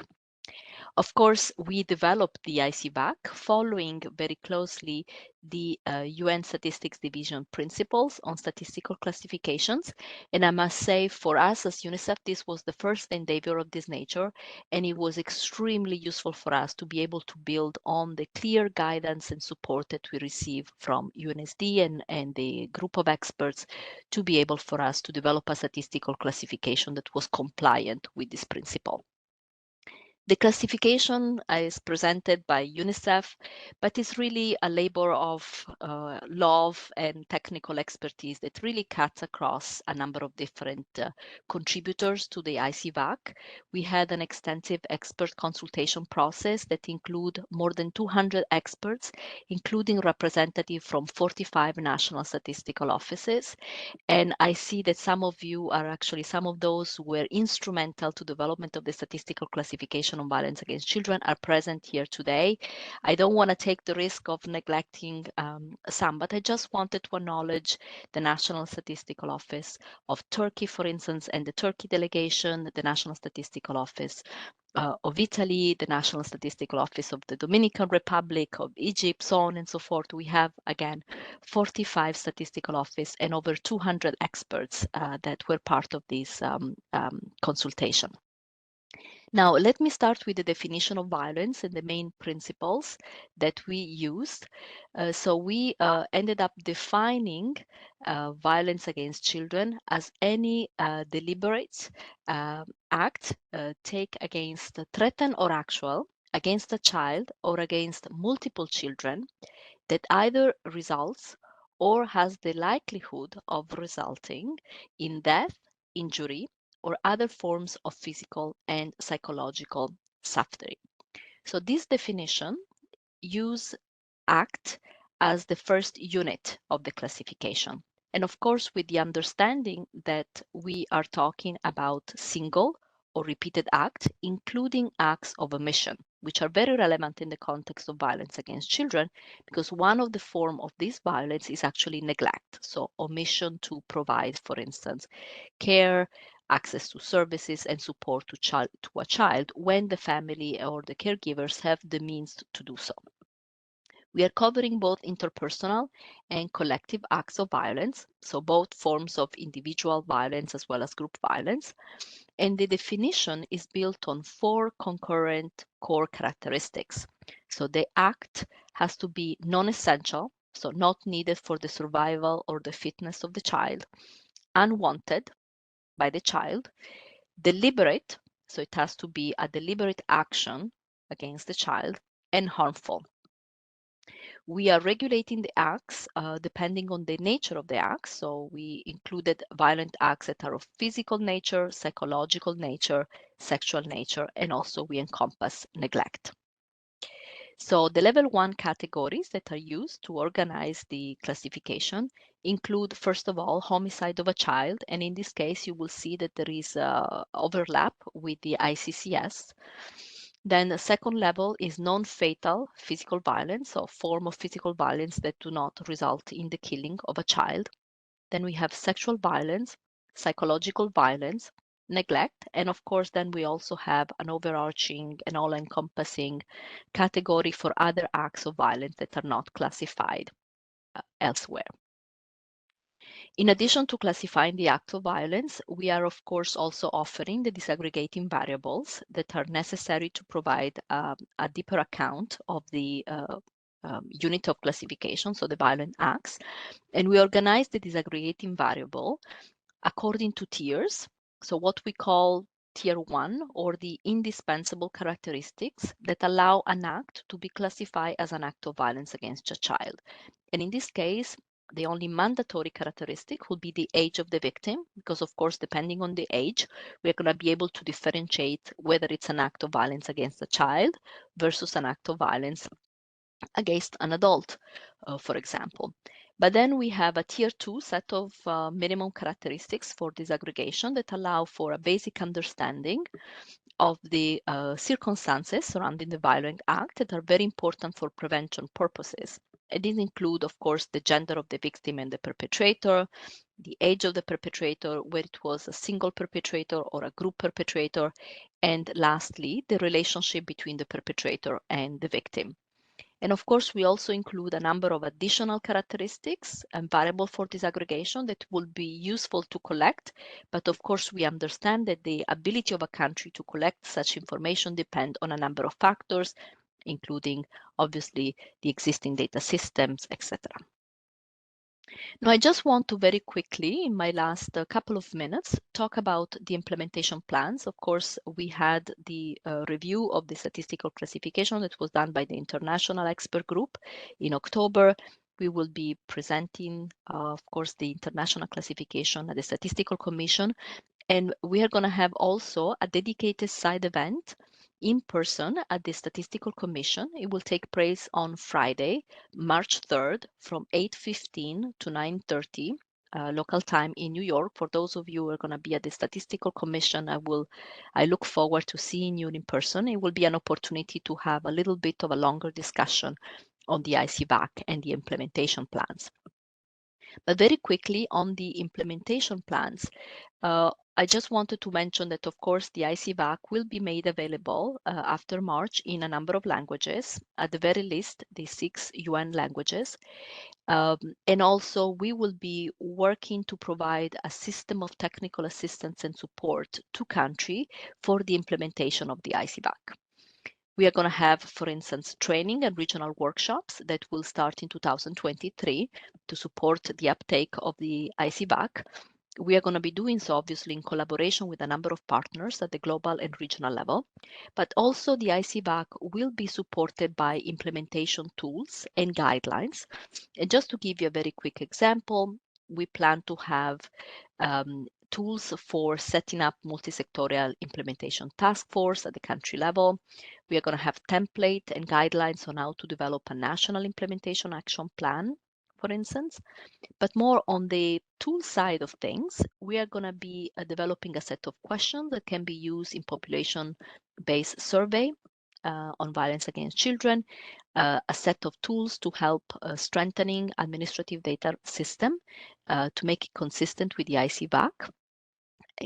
Of course, we developed the ICVAC following very closely the UN Statistics Division principles on statistical classifications. And I must say, for us as UNICEF, this was the first endeavor of this nature, and it was extremely useful for us to be able to build on the clear guidance and support that we receive from UNSD and the group of experts to be able for us to develop a statistical classification that was compliant with this principle. The classification is presented by UNICEF, but it's really a labor of love and technical expertise that really cuts across a number of different contributors to the ICVAC. We had an extensive expert consultation process that include more than 200 experts, including representatives from 45 national statistical offices. And I see that some of you are actually some of those who were instrumental to development of the statistical classification Commission on Violence Against Children are present here today. I don't want to take the risk of neglecting some, but I just wanted to acknowledge the National Statistical Office of Turkey, for instance, and the Turkey delegation, the National Statistical Office of Italy, the National Statistical Office of the Dominican Republic, of Egypt, so on and so forth. We have, again, 45 statistical office and over 200 experts that were part of this consultation. Now, let me start with the definition of violence and the main principles that we used. So we ended up defining violence against children as any deliberate act take against, threaten or actual, against a child or against multiple children that either results or has the likelihood of resulting in death, injury, or other forms of physical and psychological suffering. So this definition use act as the first unit of the classification. And of course, with the understanding that we are talking about single or repeated acts, including acts of omission, which are very relevant in the context of violence against children, because one of the forms of this violence is actually neglect. So omission to provide, for instance, care, access to services and support to a child when the family or the caregivers have the means to do so. We are covering both interpersonal and collective acts of violence, so both forms of individual violence as well as group violence. And the definition is built on 4 concurrent core characteristics. So the act has to be non-essential, so not needed for the survival or the fitness of the child, unwanted by the child, deliberate, so it has to be a deliberate action against the child, and harmful. We are regulating the acts depending on the nature of the acts. So we included violent acts that are of physical nature, psychological nature, sexual nature, and also we encompass neglect. So the level 1 categories that are used to organize the classification include, first of all, homicide of a child. And in this case, you will see that there is overlap with the ICCS. Then the second level is non-fatal physical violence, or form of physical violence that do not result in the killing of a child. Then we have sexual violence, psychological violence, neglect, and of course then we also have an overarching and all-encompassing category for other acts of violence that are not classified elsewhere. In addition to classifying the act of violence, we are of course also offering the disaggregating variables that are necessary to provide a deeper account of the unit of classification, so the violent acts. And we organize the disaggregating variable according to tiers. So what we call tier 1, or the indispensable characteristics that allow an act to be classified as an act of violence against a child. And in this case, the only mandatory characteristic will be the age of the victim, because of course, depending on the age, we're going to be able to differentiate whether it's an act of violence against a child versus an act of violence against an adult, for example. But then we have a tier 2 set of minimum characteristics for disaggregation that allow for a basic understanding of the circumstances surrounding the violent act that are very important for prevention purposes. And these include, of course, the gender of the victim and the perpetrator, the age of the perpetrator, whether it was a single perpetrator or a group perpetrator, and lastly, the relationship between the perpetrator and the victim. And of course, we also include a number of additional characteristics and variables for disaggregation that will be useful to collect. But of course, we understand that the ability of a country to collect such information depends on a number of factors, including obviously the existing data systems, etc. Now, I just want to very quickly, in my last couple of minutes, talk about the implementation plans. Of course, we had the review of the statistical classification that was done by the International Expert Group in October. We will be presenting, of course, the international classification at the Statistical Commission. And we are going to have also a dedicated side event in person at the Statistical Commission. It will take place on Friday, March 3rd from 8:15 to 9:30 local time in New York. For those of you who are going to be at the Statistical Commission, I look forward to seeing you in person. It will be an opportunity to have a little bit of a longer discussion on the ICVAC and the implementation plans. But very quickly on the implementation plans, I just wanted to mention that, of course, the ICVAC will be made available after March in a number of languages, at the very least, the 6 UN languages. And also, we will be working to provide a system of technical assistance and support to country for the implementation of the ICVAC. We are going to have, for instance, training and regional workshops that will start in 2023 to support the uptake of the ICVAC. We are going to be doing so, obviously, in collaboration with a number of partners at the global and regional level. But also, the ICVAC will be supported by implementation tools and guidelines. And just to give you a very quick example, we plan to have tools for setting up multi-sectorial implementation task force at the country level. We are going to have template and guidelines on how to develop a national implementation action plan, for instance. But more on the tool side of things, we are going to be developing a set of questions that can be used in population-based survey on violence against children, a set of tools to help strengthening administrative data system to make it consistent with the ICVAC,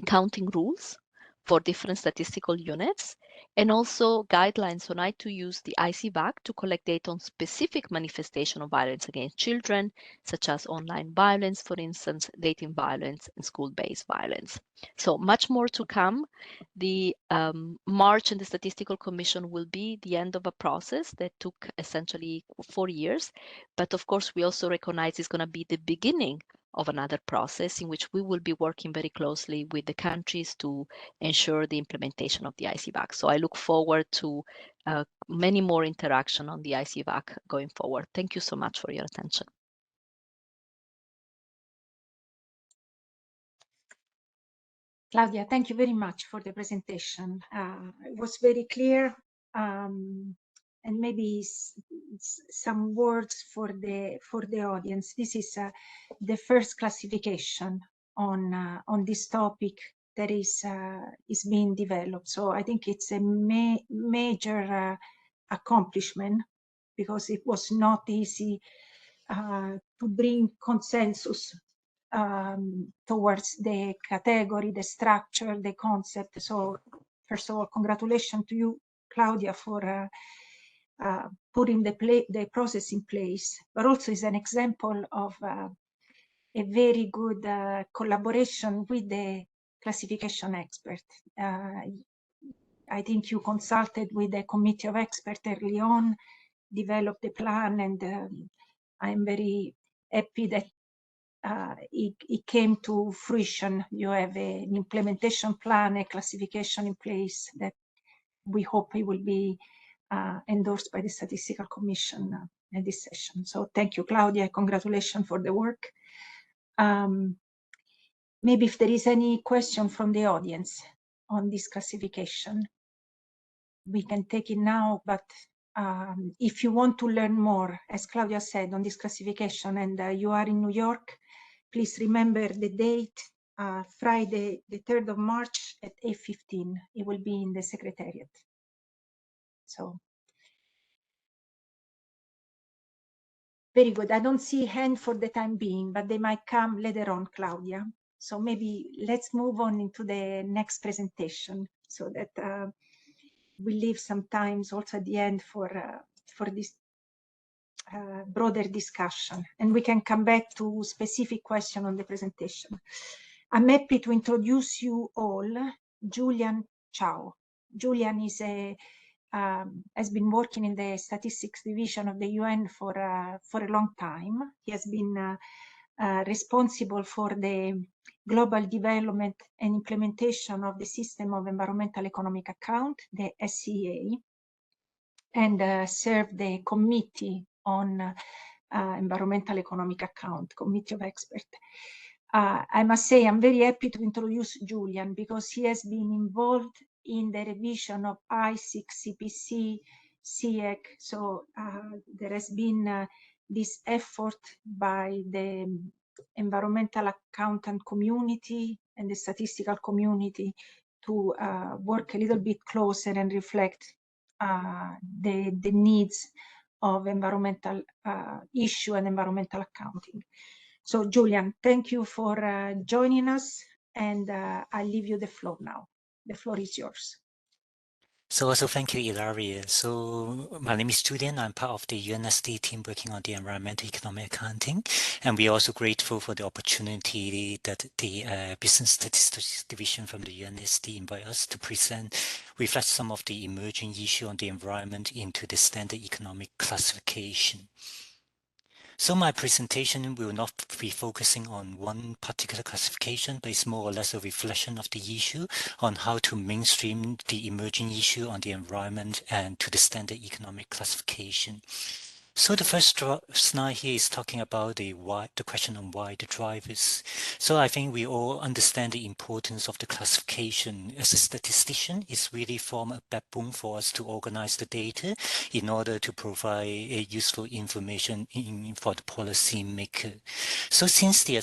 counting rules for different statistical units, and also guidelines on how to use the ICVAC to collect data on specific manifestation of violence against children, such as online violence, for instance, dating violence, and school-based violence. So much more to come. The March and the Statistical Commission will be the end of a process that took essentially 4 years. But of course, we also recognize it's going to be the beginning of another process in which we will be working very closely with the countries to ensure the implementation of the ICVAC. So I look forward to many more interaction on the ICVAC going forward. Thank you so much for your attention. Claudia, thank you very much for the presentation. It was very clear, and maybe some words for the audience. This is the first classification on this topic that is being developed. So I think it's a major accomplishment, because it was not easy to bring consensus towards the category, the structure, the concept. So first of all, congratulations to you, Claudia, for putting the process in place, but also is an example of a very good collaboration with the classification expert. I think you consulted with the committee of experts early on, developed the plan, and I'm very happy that it came to fruition. You have an implementation plan, a classification in place that we hope it will be endorsed by the Statistical Commission in this session. So thank you, Claudia. Congratulations for the work. Maybe if there is any question from the audience on this classification, we can take it now, but if you want to learn more, as Claudia said, on this classification, and you are in New York, please remember the date, Friday, the 3rd of March at 8:15. It will be in the Secretariat. So, very good. I don't see hand for the time being, but they might come later on, Claudia. So maybe let's move on into the next presentation, so that we leave some time also at the end for this broader discussion, and we can come back to specific question on the presentation. I'm happy to introduce you all Julian Chow. Julian is has been working in the statistics division of the UN for a long time. He has been responsible for the global development and implementation of the system of environmental economic account, the SEA, and served the committee on environmental economic account, committee of experts. I must say I'm very happy to introduce Julian, because he has been involved in the revision of I6, CPC, CIEC. So there has been this effort by the environmental accountant community and the statistical community to work a little bit closer and reflect the needs of environmental issue and environmental accounting. So Julian, thank you for joining us, and I'll leave you the floor now. The floor is yours. So also thank you, Ilaria. So my name is Julian. I'm part of the UNSC team working on the environmental economic accounting. And we're also grateful for the opportunity that the Business Statistics Division from the UNSC invite us to reflect some of the emerging issue on the environment into the standard economic classification. So my presentation will not be focusing on one particular classification, but it's more or less a reflection of the issue on how to mainstream the emerging issue on the environment and to the standard economic classification. So the first slide here is talking about the question on why the drivers. So I think we all understand the importance of the classification. As a statistician, it's really form a backbone for us to organize the data in order to provide a useful information for the policy maker. So since the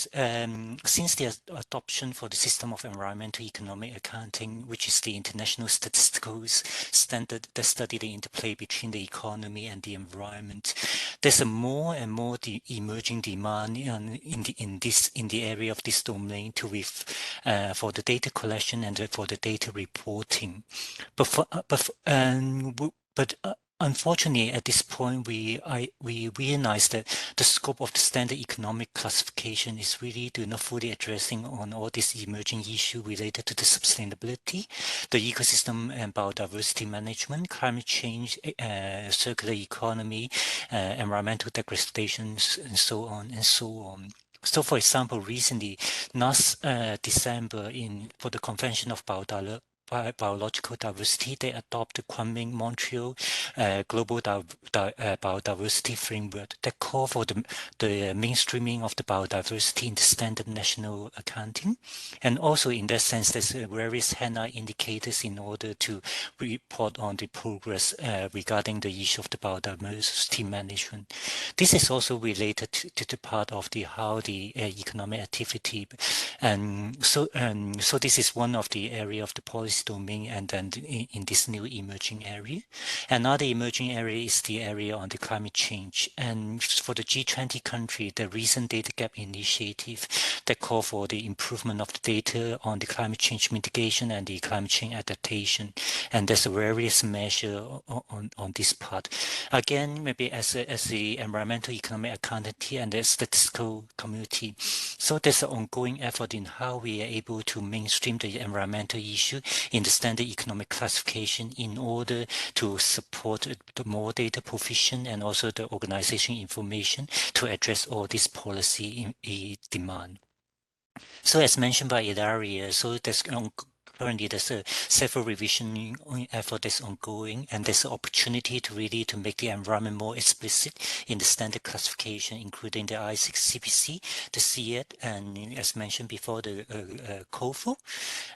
adoption for the system of environmental economic accounting, which is the international statistical standard that study the interplay between the economy and the environment, there's a more and more emerging demand in the area of this domain for the data collection and for the data reporting. But unfortunately, at this point, we realize that the scope of the standard economic classification is really not fully addressing on all these emerging issues related to the sustainability, the ecosystem and biodiversity management, climate change, circular economy, environmental degradation, and so on and so on. So, for example, recently, last December, for the Convention of Biological Diversity, they adopted Kunming Montreal Global Biodiversity Framework that call for the mainstreaming of the biodiversity in the standard national accounting. And also in that sense, there's various HANA indicators in order to report on the progress regarding the issue of the biodiversity management. This is also related to the part of how the economic activity, and so this is one of the area of the policy domain, and then in this new emerging area. Another emerging area is the area on the climate change. And for the G20 country, the recent data gap initiative that call for the improvement of the data on the climate change mitigation and the climate change adaptation. And there's various measure on this part. Again, maybe as the environmental economic accountant and the statistical community. So there's an ongoing effort in how we are able to mainstream the environmental issue in the standard economic classification in order to support the more data provision and also the organization information to address all this policy demand. So as mentioned by Ilaria, so currently there's several revision effort that's ongoing, and there's an opportunity to really make the environment more explicit in the standard classification, including the I6 CPC, the CEF, and as mentioned before, the COFO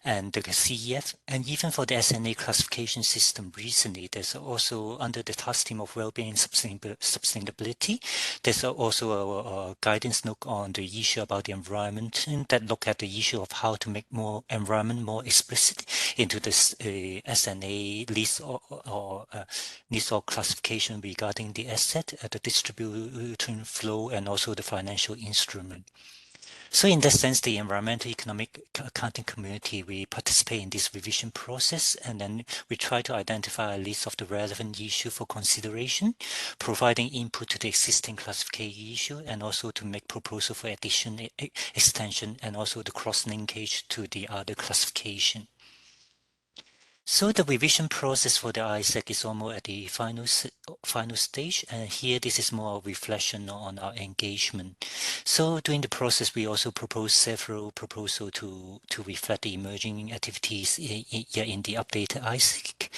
and the CEF, and even for the SNA classification system recently, there's also under the task team of well-being and sustainability, there's also a guidance note on the issue about the environment that look at the issue of how to make more environment more explicit into this SNA list or classification regarding the asset, the distribution flow, and also the financial instrument. So in that sense, the environmental economic accounting community, we participate in this revision process, and then we try to identify a list of the relevant issue for consideration, providing input to the existing classification issue, and also to make proposal for addition, extension, and also the cross-linkage to the other classification. So the revision process for the ISAC is almost at the final stage, and here this is more a reflection on our engagement. So during the process, we also propose several proposals to reflect the emerging activities in the updated ISAC.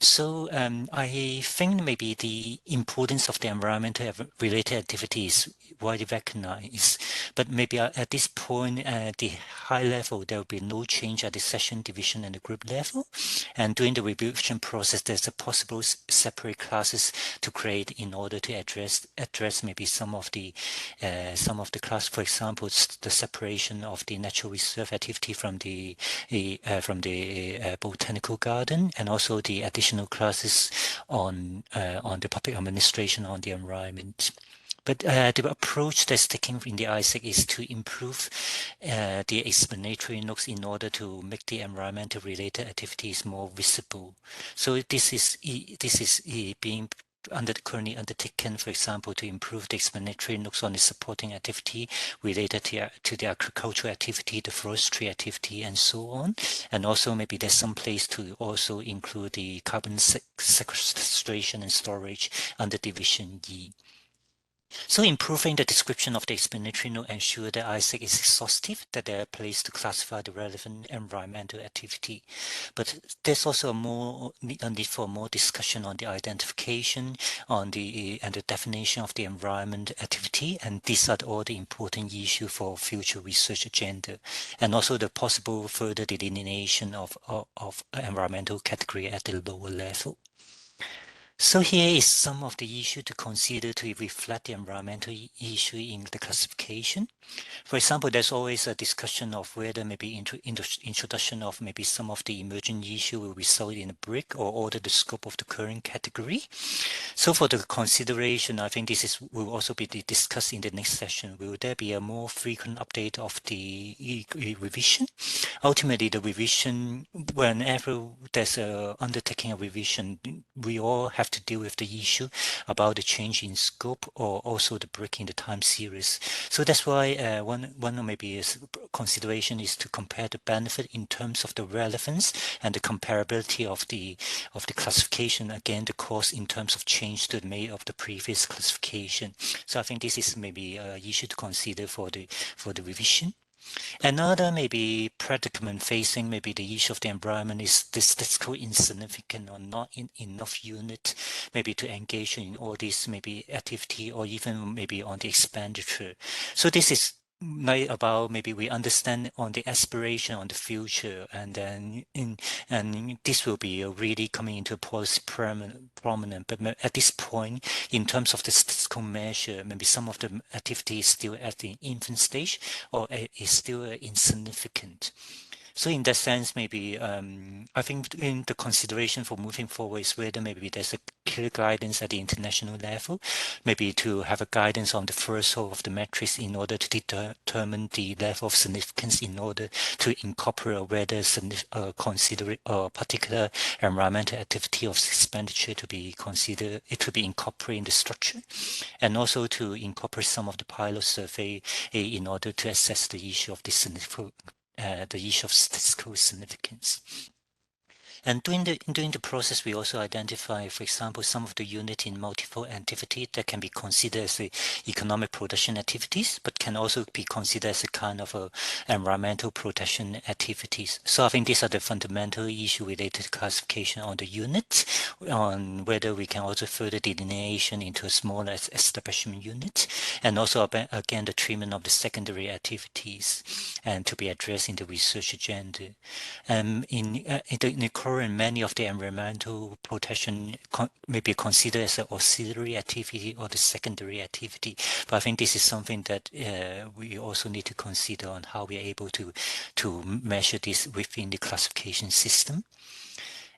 So I think maybe the importance of the environmental related activities widely recognized, but maybe at this point, at the high level, there will be no change at the session, division, and the group level. And during the revision process, there's a possible separate classes to create in order to address maybe some of the class, for example, the separation of the natural reserve activity from the botanical garden, and also the additional classes on the public administration on the environment. But the approach that's taken in the ISEC is to improve the explanatory notes in order to make the environmental related activities more visible. So this is being currently undertaken, for example, to improve the explanatory notes on the supporting activity related to the agricultural activity, the forestry activity, and so on. And also maybe there's some place to also include the carbon sequestration and storage under Division E. So improving the description of the explanatory note ensure that ISEC is exhaustive, that there are places to classify the relevant environmental activity. But there's also a need for more discussion on the identification and the definition of the environment activity, and these are all the important issues for future research agenda, and also the possible further delineation of environmental category at the lower level. So here is some of the issue to consider to reflect the environmental issue in the classification. For example, there's always a discussion of whether maybe introduction of maybe some of the emerging issue will result in a break or alter the scope of the current category. So for the consideration, I think will also be discussed in the next session. Will there be a more frequent update of the revision? Ultimately, the revision, whenever there's a undertaking a revision, we all have to deal with the issue about the change in scope or also the break in the time series. So that's why one maybe is consideration is to compare the benefit in terms of the relevance and the comparability of the classification, again the cost in terms of change to the made of the previous classification. So I think this is maybe an issue to consider for the revision. Another maybe predicament facing maybe the issue of the environment is the statistical insignificant or not enough unit maybe to engage in all this maybe activity or even maybe on the expenditure. So this is like about maybe we understand on the aspiration on the future, and then and this will be really coming into policy prominent. But at this point, in terms of the statistical measure, maybe some of the activity is still at the infant stage or is still insignificant. So in that sense, maybe I think in the consideration for moving forward is whether maybe there's a clear guidance at the international level, maybe to have a guidance on the threshold of the metrics in order to determine the level of significance in order to incorporate whether consider a particular environmental activity of expenditure to be considered, it to be incorporated in the structure, and also to incorporate some of the pilot survey in order to assess the issue of the significant the issue of statistical significance. And during the process, we also identify, for example, some of the unit in multiple activity that can be considered as economic production activities, but can also be considered as a kind of environmental protection activities. So I think these are the fundamental issue related to classification on the unit, on whether we can also further delineation into a smaller establishment unit, and also again the treatment of the secondary activities, and to be addressed in the research agenda. In the current, many of the environmental protection may be considered as an auxiliary activity or the secondary activity. But I think this is something that we also need to consider on how we are able to measure this within the classification system.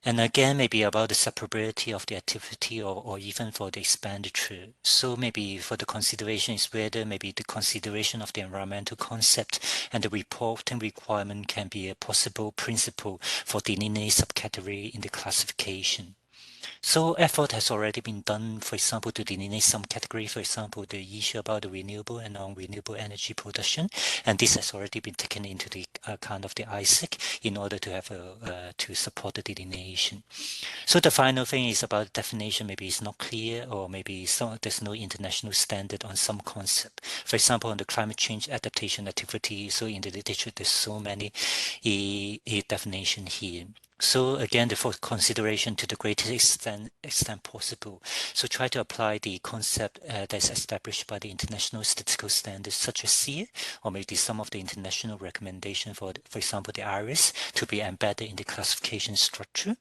And again, maybe about the separability of the activity or even for the expenditure. So maybe for the consideration is whether maybe the consideration of the environmental concept and the reporting requirement can be a possible principle for delineating subcategory in the classification. So effort has already been done, for example, to delineate some category, for example, the issue about the renewable and non-renewable energy production, and this has already been taken into the account of the ISEC in order to have to support the delineation. So the final thing is about definition. Maybe it's not clear, or maybe there's no international standard on some concept. For example, on the climate change adaptation activity. So in the literature, there's so many definition here. So again, for consideration to the greatest extent possible. So try to apply the concept that's established by the international statistical standards such as SEER, or maybe some of the international recommendation for example, the IRIS, to be embedded in the classification structure,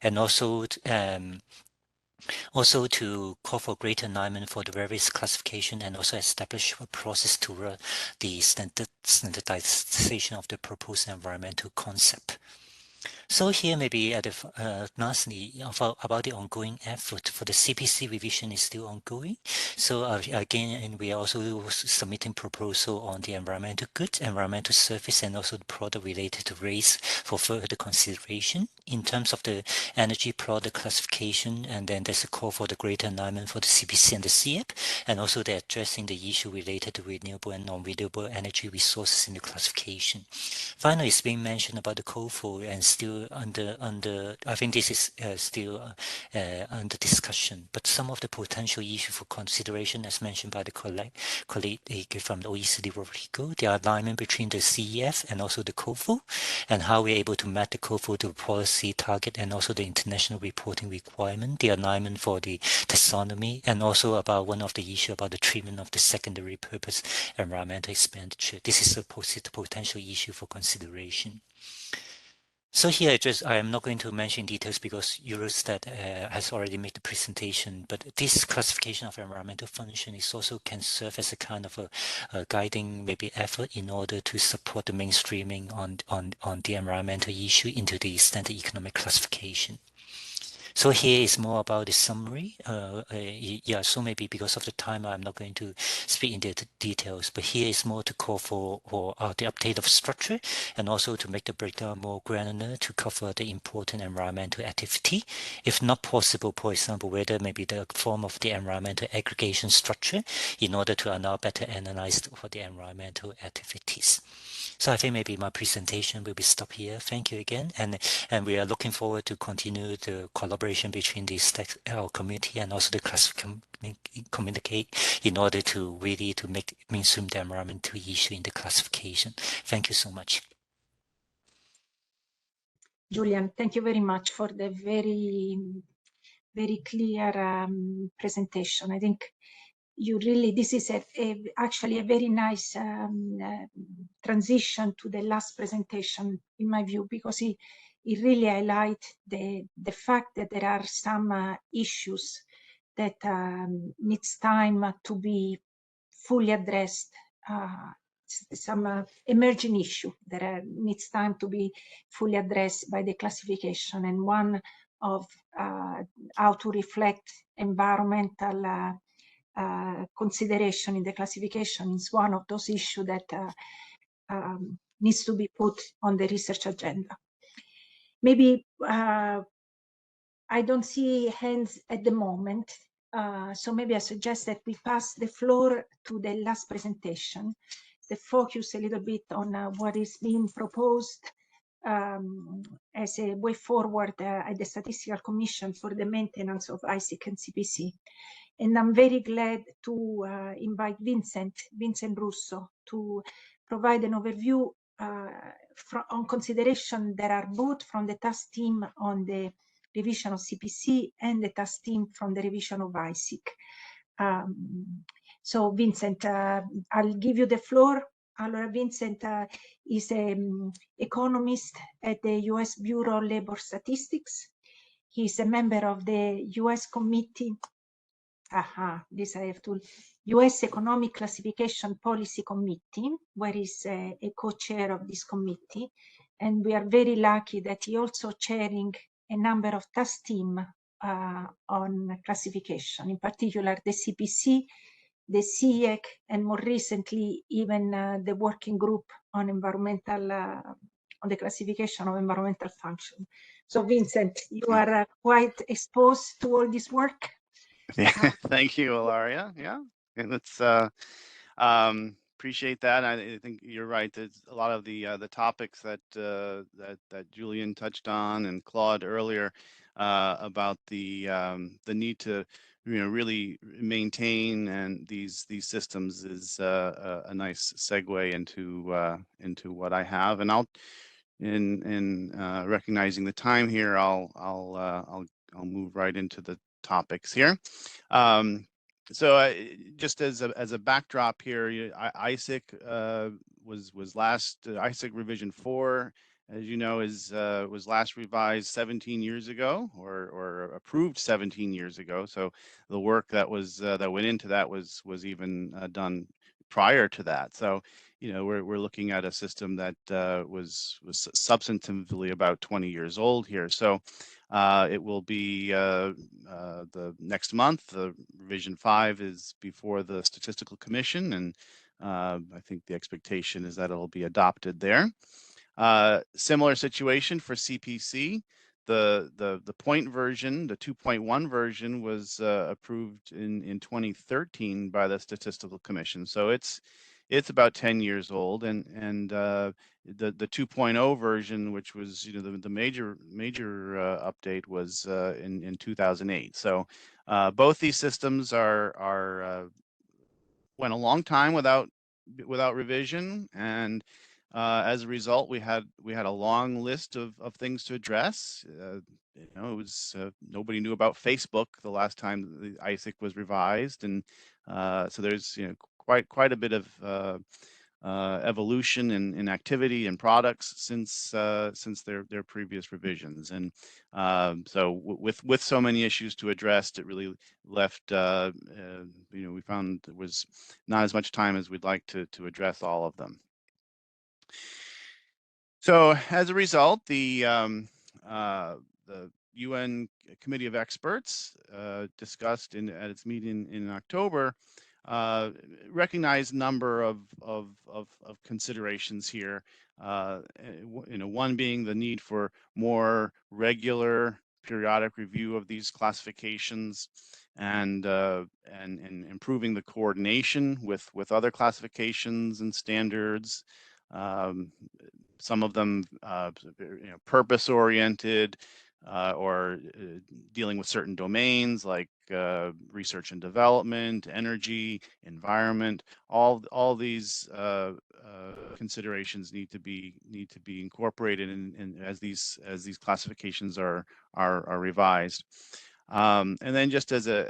and also to call for greater alignment for the various classification and also establish a process to the standardization of the proposed environmental concept. So here maybe lastly about the ongoing effort for the CPC revision is still ongoing. So again, and we are also submitting proposal on the environmental goods, environmental service, and also the product related to race for further consideration in terms of the energy product classification. And then there's a call for the greater alignment for the CPC and the CEP, and also they're addressing the issue related to renewable and non-renewable energy resources in the classification. Finally, it's being mentioned about the COFO and still under I think this is still under discussion, but some of the potential issue for consideration, as mentioned by the colleague from the OECD Rodrigo, the alignment between the CEF and also the COFO, and how we're able to match the COFO to the policy target and also the international reporting requirement, the alignment for the taxonomy, and also about one of the issue about the treatment of the secondary purpose environmental expenditure. This is a potential issue for consideration. So here, I am not going to mention details because Eurostat has already made the presentation, but this classification of environmental function is also can serve as a kind of a guiding maybe effort in order to support the mainstreaming on the environmental issue into the standard economic classification. So here is more about the summary. Yeah, so maybe because of the time, I'm not going to speak in the details, but here is more to call for the update of structure and also to make the breakdown more granular to cover the important environmental activity. If not possible, for example, whether maybe the form of the environmental aggregation structure in order to now better analyze for the environmental activities. So I think maybe my presentation will be stopped here. Thank you again. And we are looking forward to continue the collaboration between our community and also the classification communicate in order to really to make mainstream the environmental issue in the classification. Thank you so much. Julian, thank you very much for the very clear presentation. I think you really, this is actually a very nice transition to the last presentation, in my view, because it really highlights the fact that there are some issues that needs time to be fully addressed, some emerging issue that needs time to be fully addressed by the classification, and one of how to reflect environmental consideration in the classification is one of those issues that needs to be put on the research agenda. Maybe I don't see hands at the moment, so maybe I suggest that we pass the floor to the last presentation, the focus a little bit on what is being proposed as a way forward at the Statistical Commission for the maintenance of ISIC and CPC. And I'm very glad to invite Vincent Russo to provide an overview on consideration that are both from the task team on the revision of CPC and the task team from the revision of ISIC. So Vincent, I'll give you the floor. Allora, Vincent is an economist at the US Bureau of Labor Statistics. He's a member of the US Committee, this I have to, US Economic Classification Policy Committee, where he's a co-chair of this committee. And we are very lucky that he also chairing a number of task team on classification, in particular the CPC, the CIEC, and more recently, even the working group on environmental, on the classification of environmental function. So Vincent, you are quite exposed to all this work. Yeah, thank you, Ilaria. Yeah, and let's appreciate that. I think you're right. There's a lot of the topics that that Julian touched on and Claude earlier about the need to really maintain and these systems is a nice segue into what I have, and I'll in recognizing the time here, I'll move right into the topics here. So just as a backdrop here, ISIC was last ISIC revision 4, as you know, was last revised 17 years ago, or approved 17 years ago. So the work that was that went into that was even done prior to that. So we're looking at a system that was substantively about 20 years old here. So it will be the next month. The revision 5 is before the Statistical Commission, and I think the expectation is that it'll be adopted there. Similar situation for CPC. The point version, the 2.1 version, was approved in 2013 by the Statistical Commission. So it's about 10 years old, and the 2.0 version, which was the major update, was in 2008. So both these systems went a long time without revision, and as a result, we had a long list of things to address. It was nobody knew about Facebook the last time the ISIC was revised, and so there's quite a bit of evolution in activity and products since their previous revisions. And so with so many issues to address, it really left we found there was not as much time as we'd like to address all of them. So as a result, the UN Committee of Experts discussed at its meeting in October recognized a number of considerations here. One being the need for more regular periodic review of these classifications, and improving the coordination with other classifications and standards. Some of them purpose-oriented, or dealing with certain domains like research and development, energy, environment. All these considerations need to be incorporated in as these classifications are revised. And then just as a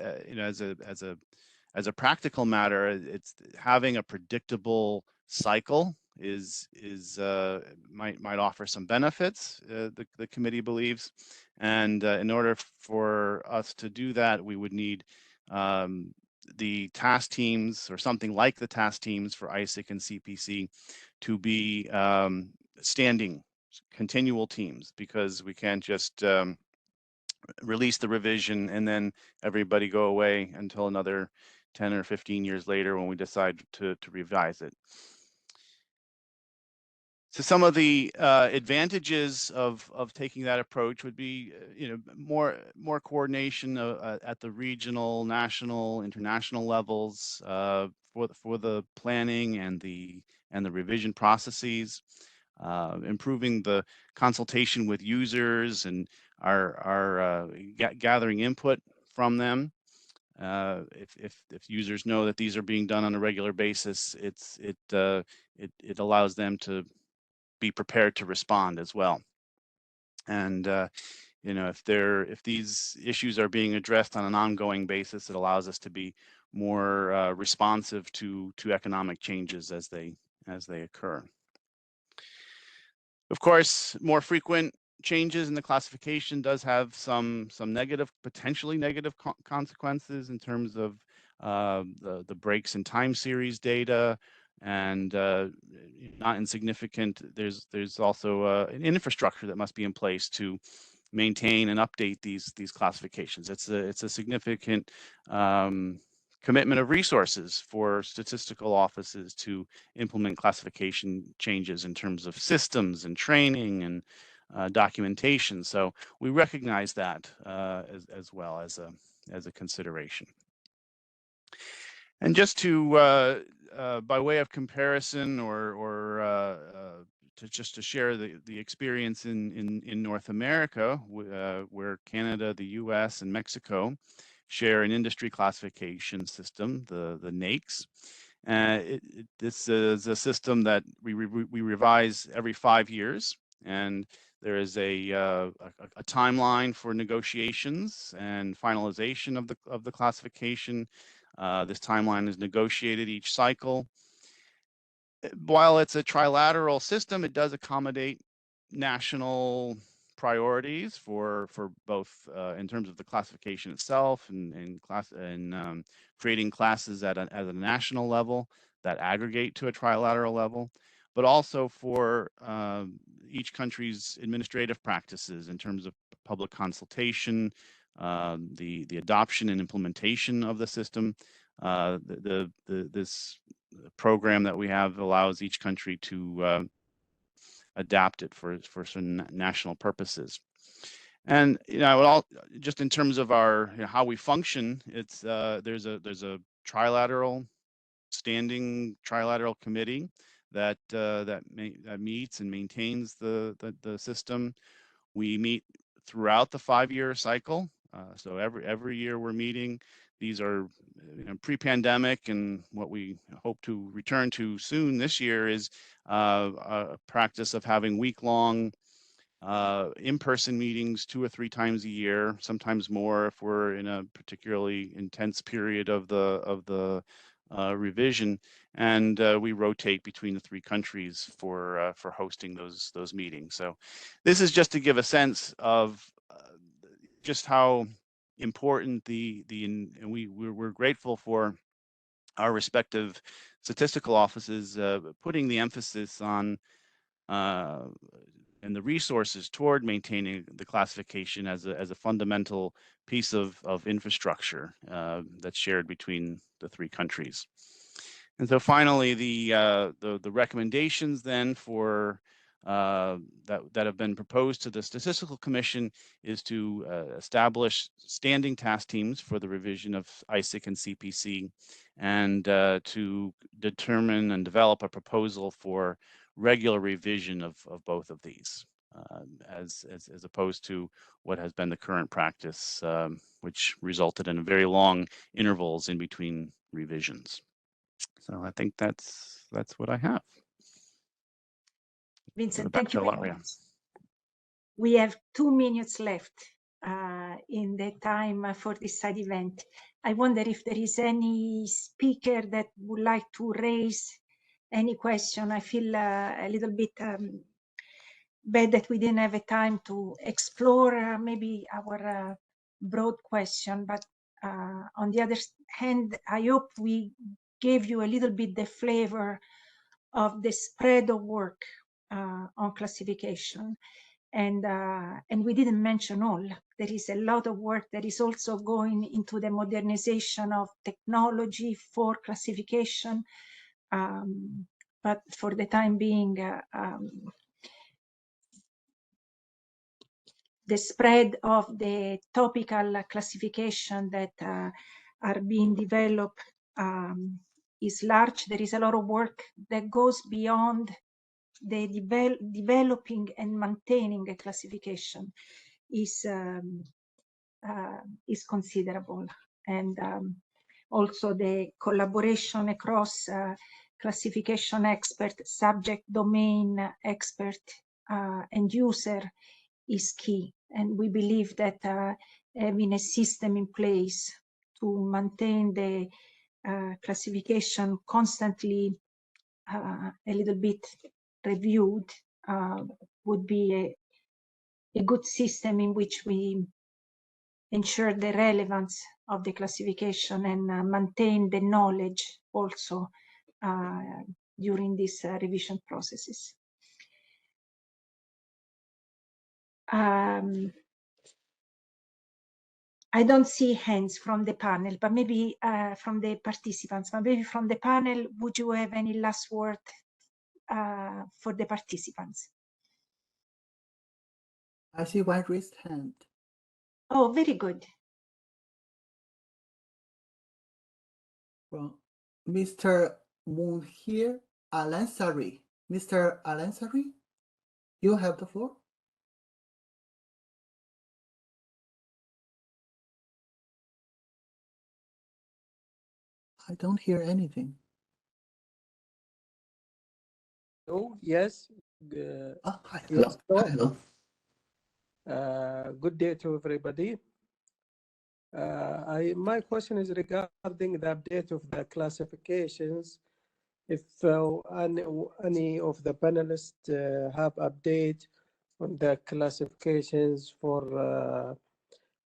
practical matter, it's having a predictable cycle might offer some benefits, the committee believes. And in order for us to do that, we would need the task teams, or something like the task teams for ISIC and CPC, to be standing, continual teams, because we can't just release the revision and then everybody go away until another 10 or 15 years later when we decide to revise it. So some of the advantages of taking that approach would be, more coordination at the regional, national, international levels for the planning and the revision processes, improving the consultation with users and gathering input from them. If users know that these are being done on a regular basis, it allows them to be prepared to respond as well. And if these issues are being addressed on an ongoing basis, it allows us to be more responsive to economic changes as they occur. Of course, more frequent changes in the classification does have some potentially negative consequences in terms of the breaks in time series data, and not insignificant. There's also an infrastructure that must be in place to maintain and update these classifications. It's a significant commitment of resources for statistical offices to implement classification changes in terms of systems and training and documentation. So we recognize that as well as a consideration. And just to by way of comparison, or to share the experience in North America, where Canada, the US, and Mexico share an industry classification system, the NAICS. This is a system that we revise every 5 years. And there is a timeline for negotiations and finalization of the classification. This timeline is negotiated each cycle. While it's a trilateral system, it does accommodate national priorities for both in terms of the classification itself and creating classes at a national level that aggregate to a trilateral level, but also for each country's administrative practices in terms of public consultation, the adoption and implementation of the system. This program that we have allows each country to adapt it for certain national purposes. And just in terms of our how we function, it's there's a trilateral standing trilateral committee that meets and maintains the system. We meet throughout the 5-year cycle. So every year we're meeting. These are pre-pandemic, and what we hope to return to soon this year is a practice of having week-long in-person meetings 2 or 3 times a year, sometimes more if we're in a particularly intense period of the revision, and we rotate between the 3 countries for hosting those meetings. So this is just to give a sense of just how important and we're grateful for our respective statistical offices putting the emphasis on and the resources toward maintaining the classification as a fundamental piece of infrastructure that's shared between the 3 countries. And so finally, the recommendations then for that have been proposed to the Statistical Commission is to establish standing task teams for the revision of ISIC and CPC, and to determine and develop a proposal for regular revision of both of these, as opposed to what has been the current practice, which resulted in very long intervals in between revisions. So I think that's what I have. Vincent, thank you very much. We have 2 minutes left in the time for this side event. I wonder if there is any speaker that would like to raise any question. I feel a little bit bad that we didn't have a time to explore maybe our broad question, but on the other hand, I hope we gave you a little bit the flavor of the spread of work on classification. And we didn't mention all. There is a lot of work that is also going into the modernization of technology for classification. But for the time being, the spread of the topical classification that are being developed is large. There is a lot of work that goes beyond the developing and maintaining a classification is considerable, and also the collaboration across classification expert, subject domain expert, and user is key. And we believe that having a system in place to maintain the classification constantly a little bit reviewed would be a good system in which we ensure the relevance of the classification and maintain the knowledge also during these revision processes. I don't see hands from the panel, but maybe from the participants. But maybe from the panel, would you have any last word for the participants? I see one raised hand. Oh, very good. Well, Mr. Munhir Alansari. Mr. Alansari, you have the floor. I don't hear anything. Oh, yes. Hi. Yes, Hello. Good day to everybody. My question is regarding the update of the classifications. If any of the panelists have update on the classifications for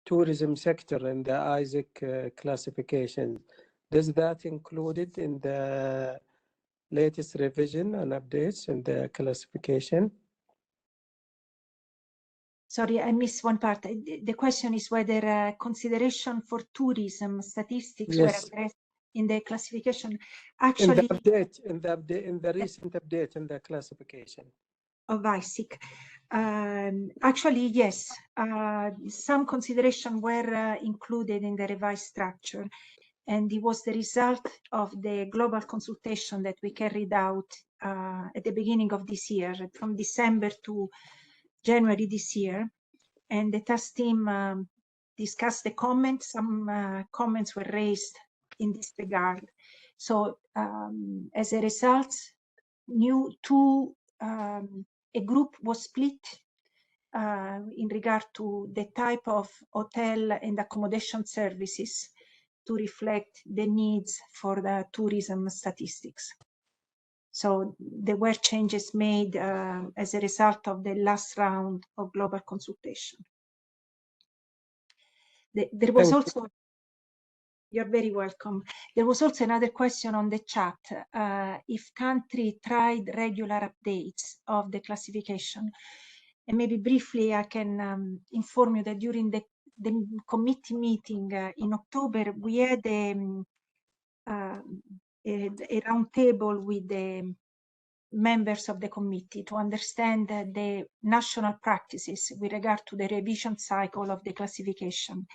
tourism sector in the ISIC classification, does that included in the latest revision and updates in the classification? Sorry, I missed one part. The question is whether consideration for tourism statistics were addressed in the classification. Actually, in the recent update in the classification of ISIC. Actually, yes, some consideration were included in the revised structure, and it was the result of the global consultation that we carried out at the beginning of this year, from December to January this year. And the task team discussed the comments. Some comments were raised in this regard. So as a result, a group was split in regard to the type of hotel and accommodation services to reflect the needs for the tourism statistics. So there were changes made as a result of the last round of global consultation. There was also, you're very welcome. There was also another question on the chat. If country tried regular updates of the classification, and maybe briefly I can inform you that during the committee meeting in October, we had a round table with the members of the committee to understand the national practices with regard to the revision cycle of the classification.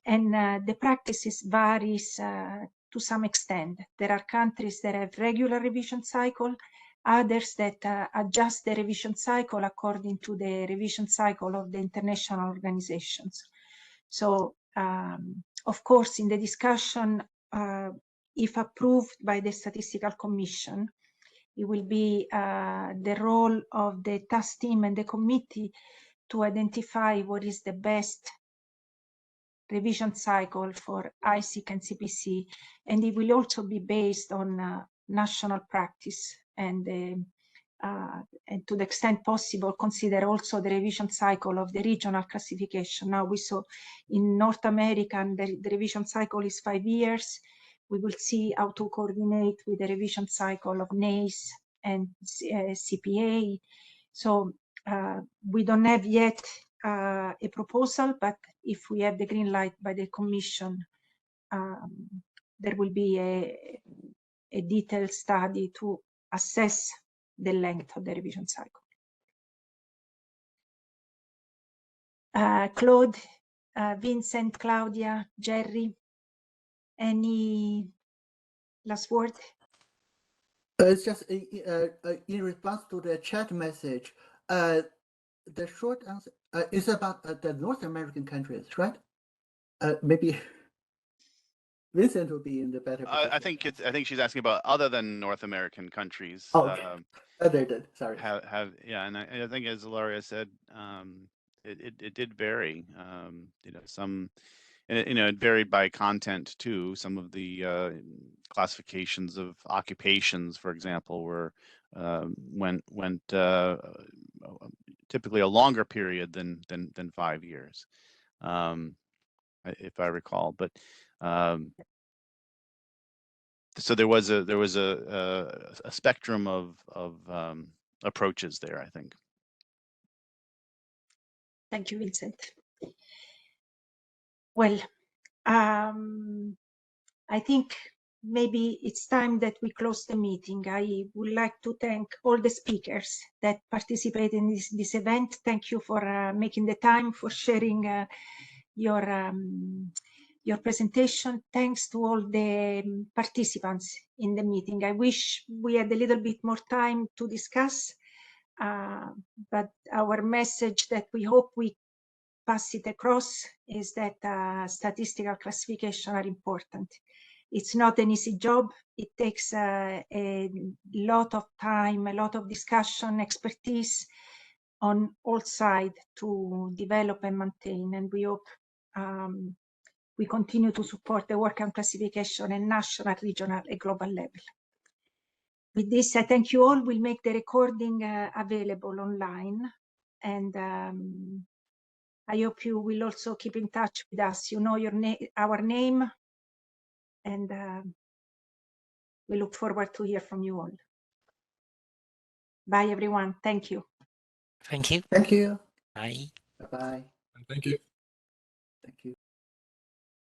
And the practices varies to some extent. There are countries that have regular revision cycle, others that adjust the revision cycle according to the revision cycle of the international organizations. So, of course, in the discussion, if approved by the Statistical Commission, it will be the role of the task team and the committee to identify what is the best revision cycle for ISIC and CPC, and it will also be based on national practice and to the extent possible consider also the revision cycle of the regional classification. Now we saw in North America and the revision cycle is 5 years. We will see how to coordinate with the revision cycle of NACE and CPA. So we don't have yet a proposal, but if we have the green light by the Commission, there will be a detailed study to assess the length of the revision cycle. Claude, Vincent, Claudia, Jerry, any last word? It's just in response to the chat message, the short answer is about the North American countries, right? Maybe Vincent will be in the better position. I think she's asking about other than North American countries. Oh, okay. Other than, sorry. Yeah, and I think as Ilaria said, it did vary. You know, some, and it varied by content too. Some of the classifications of occupations, for example, were went typically a longer period than 5 years, if I recall. But so there was a spectrum of approaches there, I think. Thank you, Vincent. Well, I think maybe it's time that we close the meeting. I would like to thank all the speakers that participated in this event. Thank you for making the time, for sharing your presentation. Thanks to all the participants in the meeting. I wish we had a little bit more time to discuss, but our message that we hope we pass it across is that statistical classification are important. It's not an easy job. It takes a lot of time, a lot of discussion, expertise on all sides to develop and maintain. And we hope we continue to support the work on classification at national, regional, and global level. With this, I thank you all. We'll make the recording available online. And I hope you will also keep in touch with us. You know our name. And we look forward to hear from you all. Bye, everyone. Thank you. Thank you. Thank you. Bye. Bye-bye. Thank you. Thank you.